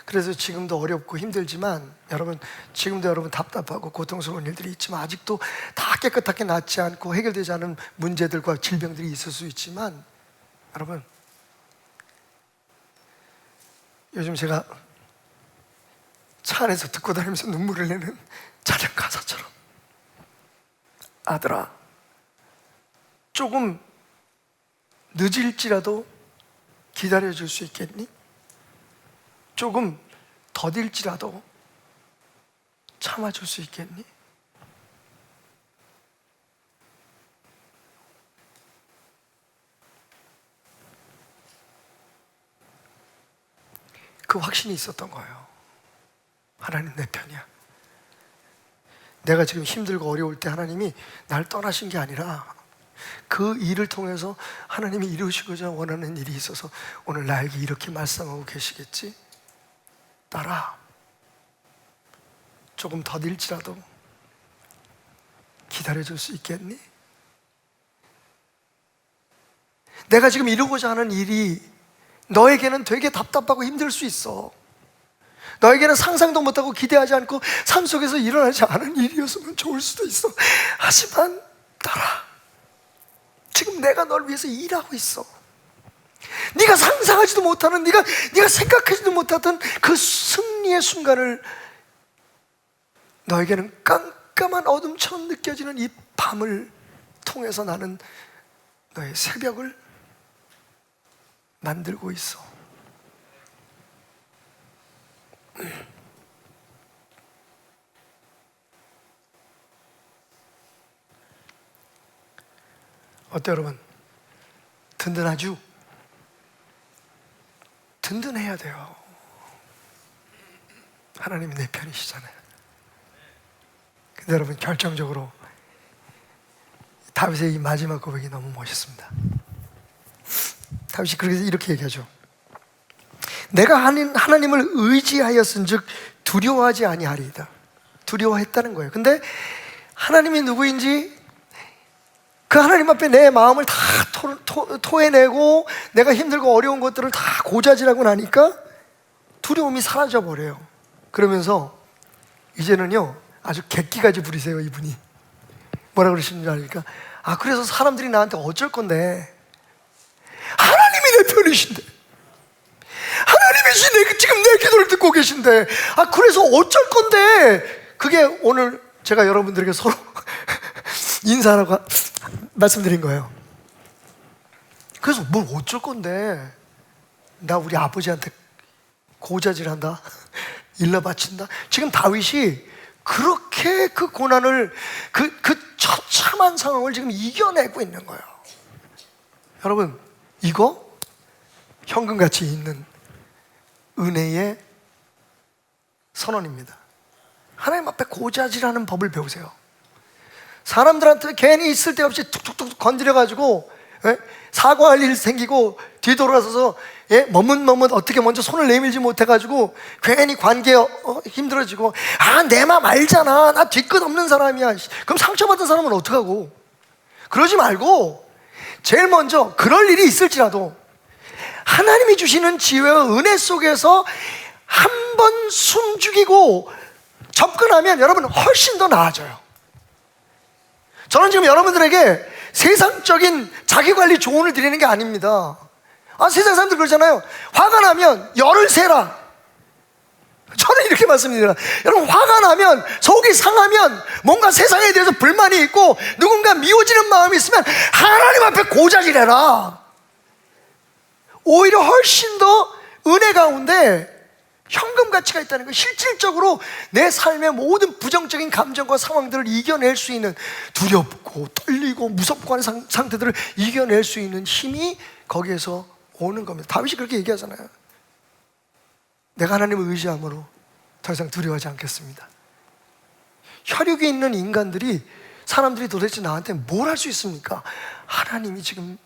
그래서 지금도 어렵고 힘들지만 여러분, 지금도 여러분 답답하고 고통스러운 일들이 있지만, 아직도 다 깨끗하게 낫지 않고 해결되지 않은 문제들과 질병들이 있을 수 있지만, 여러분, 요즘 제가 차 안에서 듣고 다니면서 눈물을 내는 찬양 가사처럼, 아들아, 조금 늦을지라도 기다려줄 수 있겠니? 조금 더딜지라도 참아줄 수 있겠니? 그 확신이 있었던 거예요. 하나님 내 편이야. 내가 지금 힘들고 어려울 때 하나님이 날 떠나신 게 아니라 그 일을 통해서 하나님이 이루시고자 원하는 일이 있어서 오늘 나에게 이렇게 말씀하고 계시겠지? 딸아, 조금 더딜지라도 기다려줄 수 있겠니? 내가 지금 이루고자 하는 일이 너에게는 되게 답답하고 힘들 수 있어. 너에게는 상상도 못하고 기대하지 않고 삶 속에서 일어나지 않은 일이었으면 좋을 수도 있어. 하지만 딸아, 지금 내가 널 위해서 일하고 있어. 네가 상상하지도 못하는, 네가 생각하지도 못하던 그 승리의 순간을, 너에게는 깜깜한 어둠처럼 느껴지는 이 밤을 통해서 나는 너의 새벽을 만들고 있어. 어때요, 여러분? 든든하죠? 든든해야 돼요. 하나님이 내 편이시잖아요. 근데 여러분, 결정적으로 다윗의 이 마지막 고백이 너무 멋있습니다. 다윗이 그렇게 이렇게 얘기하죠. 내가 하나님을 의지하였은즉 두려워하지 아니하리이다. 두려워했다는 거예요. 근데 하나님이 누구인지, 그 하나님 앞에 내 마음을 다 토해내고 내가 힘들고 어려운 것들을 다 고자질하고 나니까 두려움이 사라져 버려요. 그러면서 이제는요, 아주 객기까지 부리세요. 이분이 뭐라 그러시는지 아니까, 그래서 사람들이 나한테 어쩔 건데, 하나님이 내 편이신데, 하나님이 지금 내 기도를 듣고 계신데, 그래서 어쩔 건데. 그게 오늘 제가 여러분들에게 서로 인사하라고 말씀드린 거예요. 그래서 뭘 어쩔 건데, 나 우리 아버지한테 고자질한다, 일러 바친다. 지금 다윗이 그렇게 그 고난을, 그 처참한 상황을 지금 이겨내고 있는 거예요. 여러분, 이거 현금같이 있는 은혜의 선언입니다. 하나님 앞에 고자질하는 법을 배우세요. 사람들한테 괜히 있을 데 없이 툭툭툭 건드려가지고 사과할 일 생기고 뒤돌아서서 머뭇머뭇 어떻게 먼저 손을 내밀지 못해가지고 괜히 관계 힘들어지고, 내 맘 알잖아, 나 뒤끝 없는 사람이야. 그럼 상처받은 사람은 어떡하고? 그러지 말고 제일 먼저 그럴 일이 있을지라도 하나님이 주시는 지혜와 은혜 속에서 한 번 숨죽이고 접근하면 여러분 훨씬 더 나아져요. 저는 지금 여러분들에게 세상적인 자기관리 조언을 드리는 게 아닙니다. 세상 사람들 그러잖아요. 화가 나면 열을 세라. 저는 이렇게 말씀드립니다. 여러분, 화가 나면, 속이 상하면, 뭔가 세상에 대해서 불만이 있고 누군가 미워지는 마음이 있으면 하나님 앞에 고자질해라. 오히려 훨씬 더 은혜 가운데 현금 가치가 있다는 거, 실질적으로 내 삶의 모든 부정적인 감정과 상황들을 이겨낼 수 있는, 두렵고 떨리고 무섭고 하는 상태들을 이겨낼 수 있는 힘이 거기에서 오는 겁니다. 다윗이 그렇게 얘기하잖아요. 내가 하나님을 의지함으로 더 이상 두려워하지 않겠습니다. 혈육이 있는 인간들이, 사람들이 도대체 나한테 뭘 할 수 있습니까? 하나님이 지금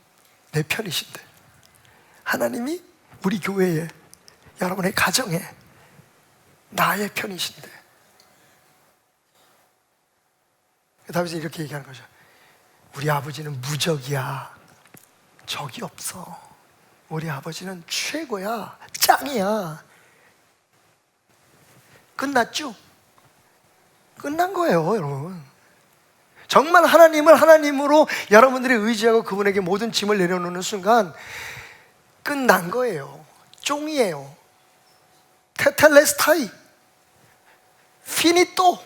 내 편이신데, 하나님이 우리 교회에, 여러분의 가정에 나의 편이신데. 다윗이 이렇게 얘기하는 거죠. 우리 아버지는 무적이야, 적이 없어. 우리 아버지는 최고야, 짱이야. 끝났죠? 끝난 거예요, 여러분. 정말 하나님을 하나님으로 여러분들이 의지하고 그분에게 모든 짐을 내려놓는 순간 끝난 거예요. 쫑이에요. 테텔레스타이, 피니또,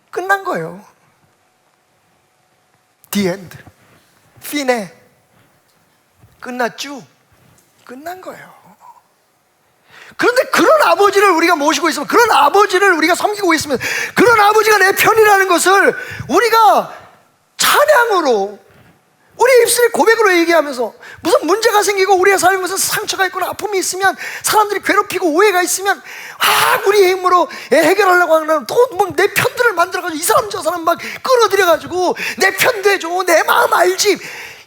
끝난 거예요. The end, 피네, 끝났죠? 끝난 거예요. 그런데 그런 아버지를 우리가 모시고 있으면, 그런 아버지를 우리가 섬기고 있으면, 그런 아버지가 내 편이라는 것을 우리가 찬양으로, 우리 입술에 고백으로 얘기하면서, 무슨 문제가 생기고 우리의 삶에 무슨 상처가 있거나 아픔이 있으면, 사람들이 괴롭히고 오해가 있으면 우리의 힘으로 해결하려고 하는, 또 막 내 편들을 만들어가지고 이 사람 저 사람 막 끌어들여가지고 내 편 돼줘, 내 마음 알지,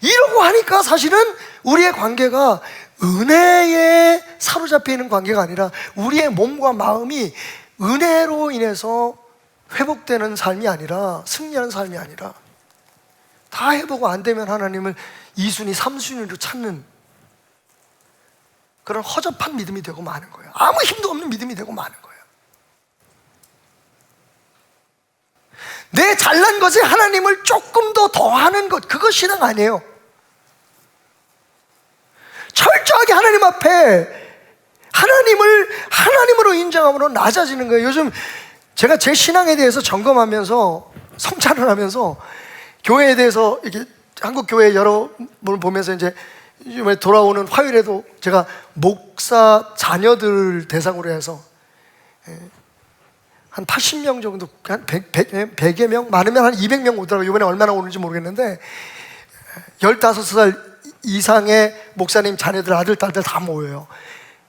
이러고 하니까 사실은 우리의 관계가 은혜에 사로잡혀 있는 관계가 아니라 우리의 몸과 마음이 은혜로 인해서 회복되는 삶이 아니라, 승리하는 삶이 아니라, 다 해보고 안 되면 하나님을 2순위, 3순위로 찾는 그런 허접한 믿음이 되고 마는 거예요. 아무 힘도 없는 믿음이 되고 마는 거예요. 내 잘난 것에 하나님을 조금 더 더하는 것, 그거 신앙 아니에요. 철저하게 하나님 앞에 하나님을 하나님으로 인정함으로 낮아지는 거예요. 요즘 제가 제 신앙에 대해서 점검하면서, 성찰을 하면서, 교회에 대해서 이렇게 한국 교회 여러 분을 보면서 이제 요즘에 돌아오는 화요일에도 제가 목사 자녀들 대상으로 해서 한 80명 정도, 한 100여 명? 많으면 한 200명 오더라고요. 이번에 얼마나 오는지 모르겠는데 15살 이상의 목사님 자녀들, 아들, 딸들 다 모여요.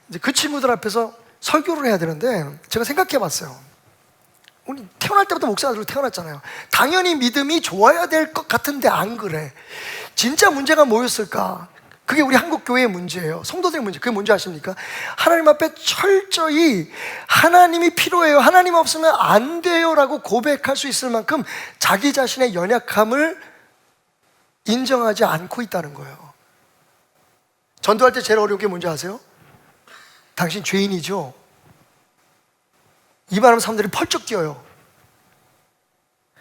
이제 그 친구들 앞에서 설교를 해야 되는데 제가 생각해 봤어요. 우리 태어날 때부터 목사들로 태어났잖아요. 당연히 믿음이 좋아야 될 것 같은데 안 그래. 진짜 문제가 뭐였을까? 그게 우리 한국 교회의 문제예요. 성도들의 문제. 그게 뭔지 아십니까? 하나님 앞에 철저히 하나님이 필요해요, 하나님 없으면 안 돼요 라고 고백할 수 있을 만큼 자기 자신의 연약함을 인정하지 않고 있다는 거예요. 전도할 때 제일 어려운 게 뭔지 아세요? 당신 죄인이죠? 이 말하면 사람들이 펄쩍 뛰어요.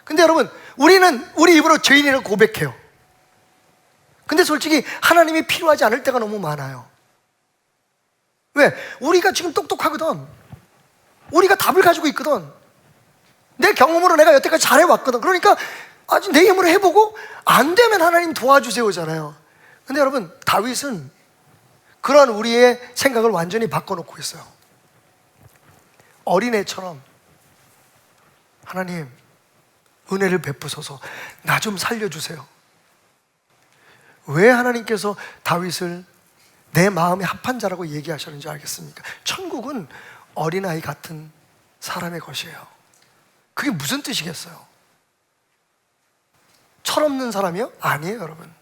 근데 여러분, 우리는 우리 입으로 죄인이라고 고백해요. 근데 솔직히 하나님이 필요하지 않을 때가 너무 많아요. 왜? 우리가 지금 똑똑하거든. 우리가 답을 가지고 있거든. 내 경험으로 내가 여태까지 잘해왔거든. 그러니까 아직 내 힘으로 해보고 안 되면 하나님 도와주세요잖아요. 근데 여러분, 다윗은 그러한 우리의 생각을 완전히 바꿔놓고 있어요. 어린애처럼 하나님 은혜를 베푸소서, 나 좀 살려주세요. 왜 하나님께서 다윗을 내 마음에 합한 자라고 얘기하셨는지 알겠습니까? 천국은 어린아이 같은 사람의 것이에요. 그게 무슨 뜻이겠어요? 철없는 사람이요? 아니에요, 여러분.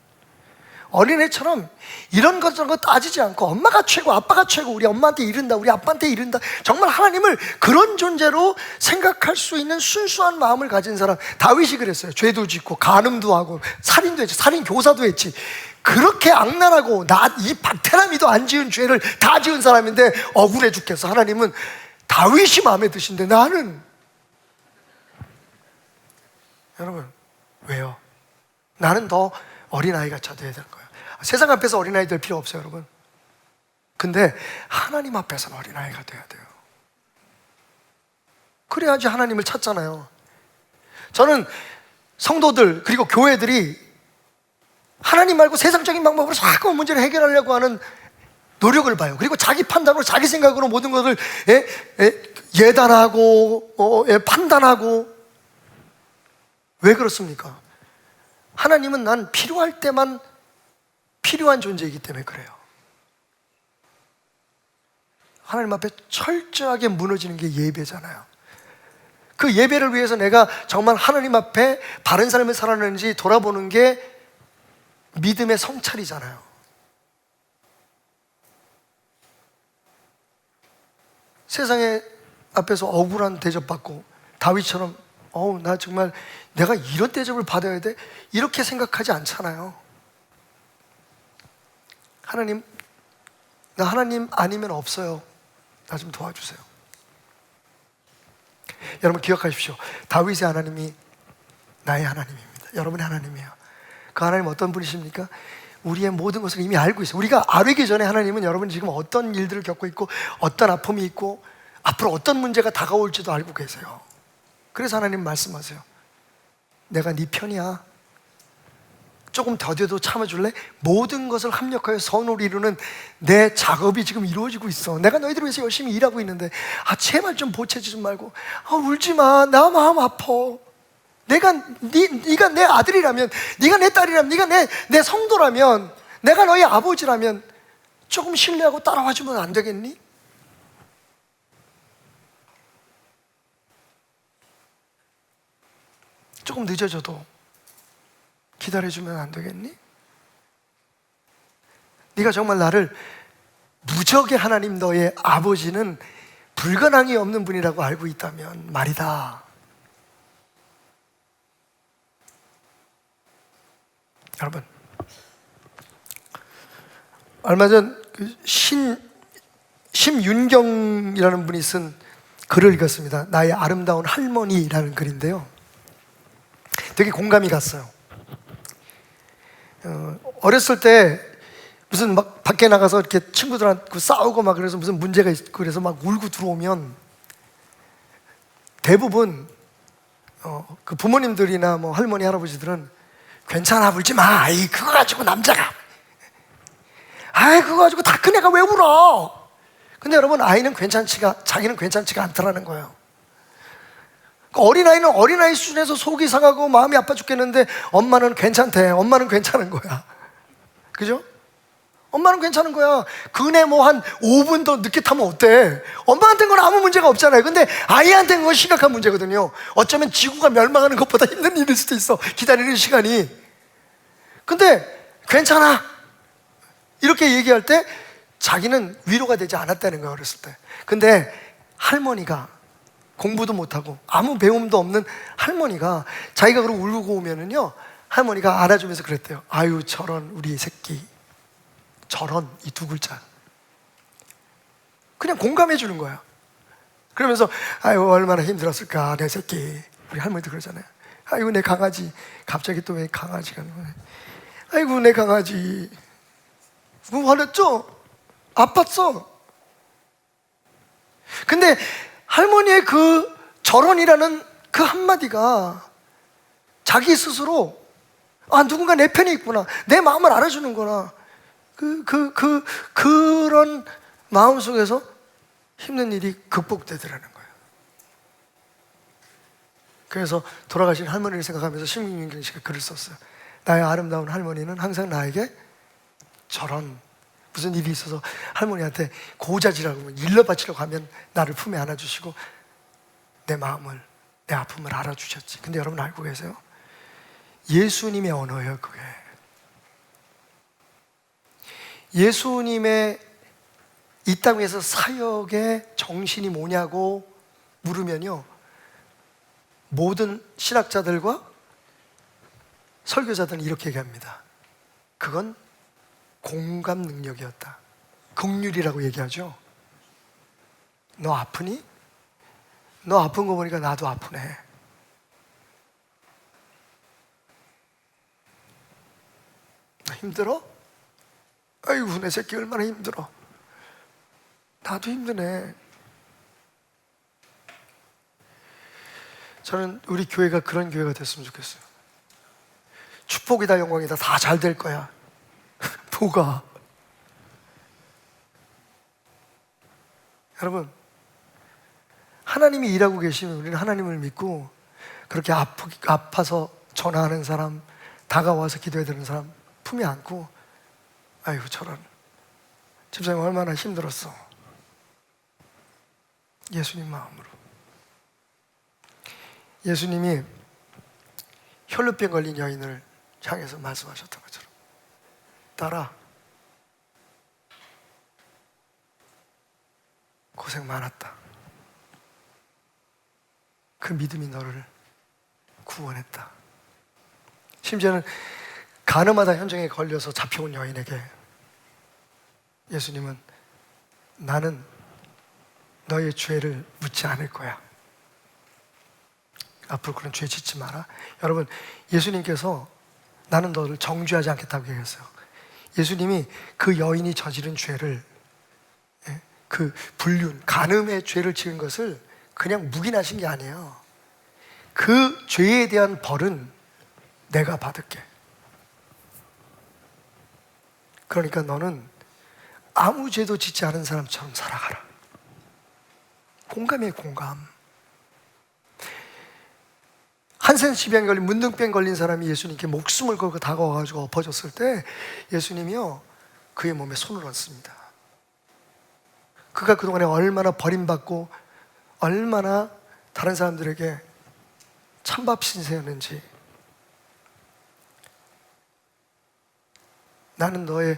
어린애처럼 이런 것 저런 거 따지지 않고 엄마가 최고, 아빠가 최고, 우리 엄마한테 이른다, 우리 아빠한테 이른다, 정말 하나님을 그런 존재로 생각할 수 있는 순수한 마음을 가진 사람. 다윗이 그랬어요. 죄도 짓고 간음도 하고 살인도 했지, 살인 교사도 했지. 그렇게 악랄하고 이 박테라미도 안 지은 죄를 다 지은 사람인데 억울해 죽겠어. 하나님은 다윗이 마음에 드신데 나는, 여러분, 왜요? 나는 더 어린아이가 돼야 되는 거예요. 세상 앞에서 어린아이 될 필요 없어요, 여러분. 근데 하나님 앞에서는 어린아이가 돼야 돼요. 그래야지 하나님을 찾잖아요. 저는 성도들 그리고 교회들이 하나님 말고 세상적인 방법으로 자꾸 문제를 해결하려고 하는 노력을 봐요. 그리고 자기 판단으로, 자기 생각으로 모든 것을 예단하고 판단하고. 왜 그렇습니까? 하나님은 난 필요할 때만 필요한 존재이기 때문에 그래요. 하나님 앞에 철저하게 무너지는 게 예배잖아요. 그 예배를 위해서 내가 정말 하나님 앞에 바른 삶을 살았는지 돌아보는 게 믿음의 성찰이잖아요. 세상에 앞에서 억울한 대접받고 다윗처럼 나 정말 내가 이런 대접을 받아야 돼? 이렇게 생각하지 않잖아요. 하나님, 나 하나님 아니면 없어요. 나 좀 도와주세요. 여러분 기억하십시오. 다윗의 하나님이 나의 하나님입니다. 여러분의 하나님이에요. 그 하나님 어떤 분이십니까? 우리의 모든 것을 이미 알고 있어요. 우리가 알기 전에 하나님은 여러분이 지금 어떤 일들을 겪고 있고 어떤 아픔이 있고 앞으로 어떤 문제가 다가올지도 알고 계세요. 그래서 하나님 말씀하세요. 내가 네 편이야. 조금 더뎌도 참아줄래? 모든 것을 합력하여 선을 이루는 내 작업이 지금 이루어지고 있어. 내가 너희들 위해서 열심히 일하고 있는데 제발 좀 보채지 좀 말고. 울지 마. 나 마음 아파. 네가 내 아들이라면, 네가 내 딸이라면, 네가 내 성도라면, 내가 너희 아버지라면 조금 신뢰하고 따라와주면 안 되겠니? 조금 늦어져도 기다려주면 안 되겠니? 네가 정말 나를 무적의 하나님 너의 아버지는 불가능이 없는 분이라고 알고 있다면 말이다. 여러분, 얼마 전 심윤경이라는 분이 쓴 글을 읽었습니다. 나의 아름다운 할머니라는 글인데요, 되게 공감이 갔어요. 어렸을 때 무슨 막 밖에 나가서 이렇게 친구들한테 싸우고 막 그래서 무슨 문제가 있고 그래서 막 울고 들어오면 대부분 그 부모님들이나 뭐 할머니 할아버지들은 괜찮아, 울지 마. 아이, 그거 가지고 남자가, 아이, 그거 가지고 다 큰 애가 왜 울어? 근데 여러분, 아이는 자기는 괜찮지가 않더라는 거예요. 어린아이는 어린아이 수준에서 속이 상하고 마음이 아파 죽겠는데 엄마는 괜찮대. 엄마는 괜찮은 거야. 그죠? 엄마는 괜찮은 거야. 그네 뭐 한 5분 더 늦게 타면 어때? 엄마한테는 건 아무 문제가 없잖아요. 근데 아이한테는 건 심각한 문제거든요. 어쩌면 지구가 멸망하는 것보다 힘든 일일 수도 있어, 기다리는 시간이. 근데 괜찮아 이렇게 얘기할 때 자기는 위로가 되지 않았다는 거예요, 어렸을 때. 근데 할머니가, 공부도 못하고 아무 배움도 없는 할머니가 자기가 그러고 울고 오면은요, 할머니가 안아주면서 그랬대요. 아유, 저런 우리 새끼. 저런, 이 두 글자 그냥 공감해 주는 거야. 그러면서 아유, 얼마나 힘들었을까 내 새끼. 우리 할머니도 그러잖아요. 아이고, 내 강아지. 갑자기 또 왜 강아지가, 아이고, 내 강아지. 화냈죠? 아팠어. 근데 할머니의 그 저런이라는 그 한마디가 자기 스스로, 아, 누군가 내 편에 있구나, 내 마음을 알아주는구나, 그런 마음 속에서 힘든 일이 극복되더라는 거예요. 그래서 돌아가신 할머니를 생각하면서 심윤경 씨가 글을 썼어요. 나의 아름다운 할머니는 항상 나에게 저런, 무슨 일이 있어서 할머니한테 고자질하고 일러 바치려고 하면 나를 품에 안아주시고 내 마음을, 내 아픔을 알아주셨지. 근데 여러분 알고 계세요? 예수님의 언어예요, 그게. 예수님의 이 땅에서 사역의 정신이 뭐냐고 물으면요, 모든 신학자들과 설교자들은 이렇게 얘기합니다. 그건 공감 능력이었다. 긍휼이라고 얘기하죠. 너 아프니? 너 아픈 거 보니까 나도 아프네. 나 힘들어? 아이고, 내 새끼 얼마나 힘들어. 나도 힘드네. 저는 우리 교회가 그런 교회가 됐으면 좋겠어요. 축복이다, 영광이다, 다 잘 될 거야. 뭐가? 여러분, 하나님이 일하고 계시면 우리는 하나님을 믿고 그렇게 아파서 전화하는 사람, 다가와서 기도해야 되는 사람 품에 안고, 아이고, 저런 집사님 얼마나 힘들었어. 예수님 마음으로. 예수님이 혈루병 걸린 여인을 향해서 말씀하셨던 것처럼, 딸아, 고생 많았다. 그 믿음이 너를 구원했다. 심지어는 가늠하다 현장에 걸려서 잡혀온 여인에게 예수님은 나는 너의 죄를 묻지 않을 거야. 앞으로 그런 죄 짓지 마라. 여러분, 예수님께서 나는 너를 정죄하지 않겠다고 얘기했어요. 예수님이 그 여인이 저지른 죄를, 그 불륜, 간음의 죄를 지은 것을 그냥 묵인하신 게 아니에요. 그 죄에 대한 벌은 내가 받을게. 그러니까 너는 아무 죄도 짓지 않은 사람처럼 살아가라. 공감이에요, 공감. 한센시병 걸린, 문둥병 걸린 사람이 예수님께 목숨을 걸고 다가와가지고 엎어졌을 때 예수님이요, 그의 몸에 손을 얹습니다. 그가 그동안에 얼마나 버림받고 얼마나 다른 사람들에게 찬밥 신세였는지, 나는 너의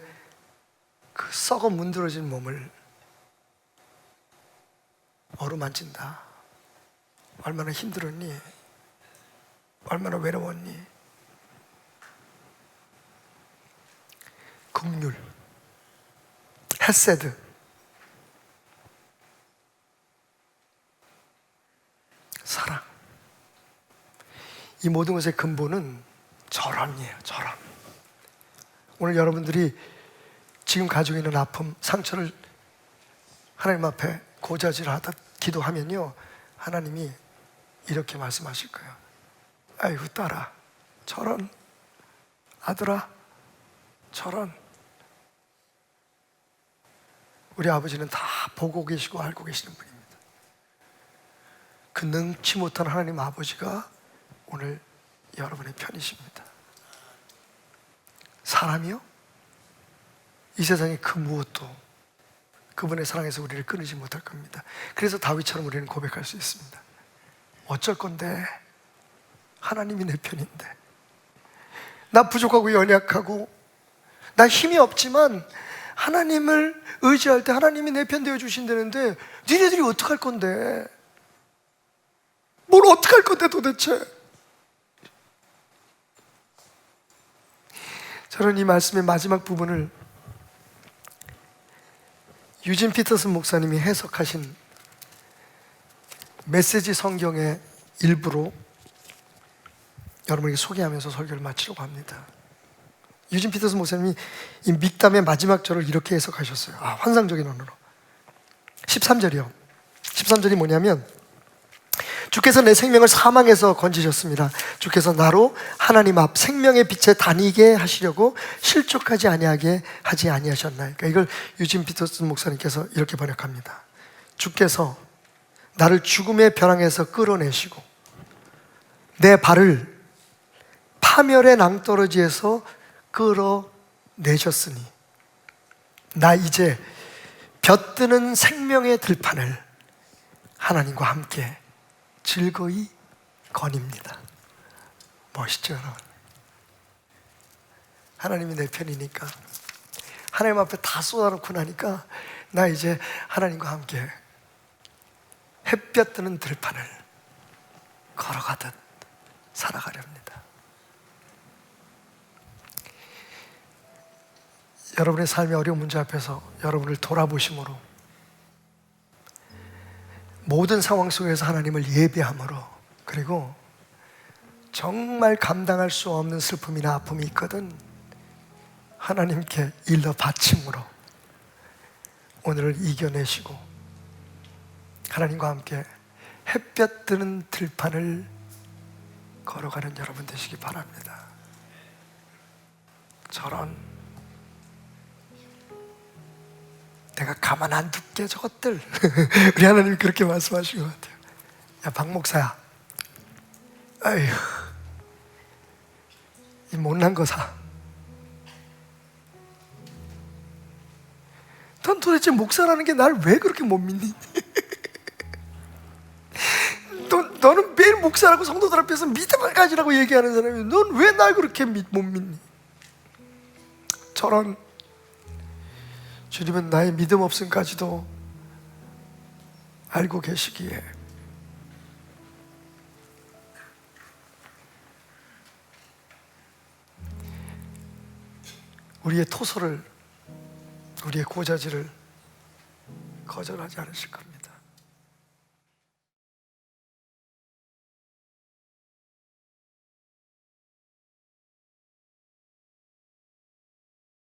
그 썩어 문드러진 몸을 어루만진다. 얼마나 힘들었니? 얼마나 외로웠니? 긍휼, 헤세드, 사랑. 이 모든 것의 근본은 절함이에요. 절함. 오늘 여러분들이 지금 가지고 있는 아픔, 상처를 하나님 앞에 고자질하다 기도하면요, 하나님이 이렇게 말씀하실 거예요. 아이고 딸아, 저런, 아들아, 저런. 우리 아버지는 다 보고 계시고 알고 계시는 분입니다. 그 능치 못한 하나님 아버지가 오늘 여러분의 편이십니다. 사람이요? 이 세상의 그 무엇도 그분의 사랑에서 우리를 끊이지 못할 겁니다. 그래서 다윗처럼 우리는 고백할 수 있습니다. 어쩔 건데 하나님이 내 편인데, 나 부족하고 연약하고 나 힘이 없지만 하나님을 의지할 때 하나님이 내 편 되어 주신다는데 니네들이 어떡할 건데, 뭘 어떡할 건데 도대체. 저는 이 말씀의 마지막 부분을 유진 피터슨 목사님이 해석하신 메시지 성경의 일부로 여러분에게 소개하면서 설교를 마치려고 합니다. 유진 피터슨 목사님이 이 믹담의 마지막 절을 이렇게 해석하셨어요. 환상적인 언어로. 13절이요. 13절이 뭐냐면, 주께서 내 생명을 사망에서 건지셨습니다. 주께서 나로 하나님 앞 생명의 빛에 다니게 하시려고 실족하지 아니하게 하지 아니하셨나요? 그러니까 이걸 유진 피터슨 목사님께서 이렇게 번역합니다. 주께서 나를 죽음의 벼랑에서 끌어내시고 내 발을 파멸의 낭떠러지에서 끌어내셨으니 나 이제 벼뜨는 생명의 들판을 하나님과 함께 즐거이 거닙니다. 멋있죠, 여러분? 하나님이 내 편이니까, 하나님 앞에 다 쏟아놓고 나니까 나 이제 하나님과 함께 햇볕 뜨는 들판을 걸어가듯 살아가려 합니다. 여러분의 삶의 어려운 문제 앞에서 여러분을 돌아보심으로, 모든 상황 속에서 하나님을 예배함으로, 그리고 정말 감당할 수 없는 슬픔이나 아픔이 있거든 하나님께 일러 바침으로 오늘을 이겨내시고 하나님과 함께 햇볕 뜨는 들판을 걸어가는 여러분 되시기 바랍니다. 저런, 내가 가만 안 둘게 저것들. 우리 하나님이 그렇게 말씀하신 것 같아요. 야, 박 목사야, 아휴, 이 못난 거사, 넌 도대체 목사라는 게 날 왜 그렇게 못 믿니? 너는 매일 목사라고 성도들 앞에서 믿음을 가지라고 얘기하는 사람이 넌 왜 날 그렇게 못 믿니? 저런, 주님은 나의 믿음 없음까지도 알고 계시기에 우리의 토소를, 우리의 고자질을 거절하지 않으실 겁니다.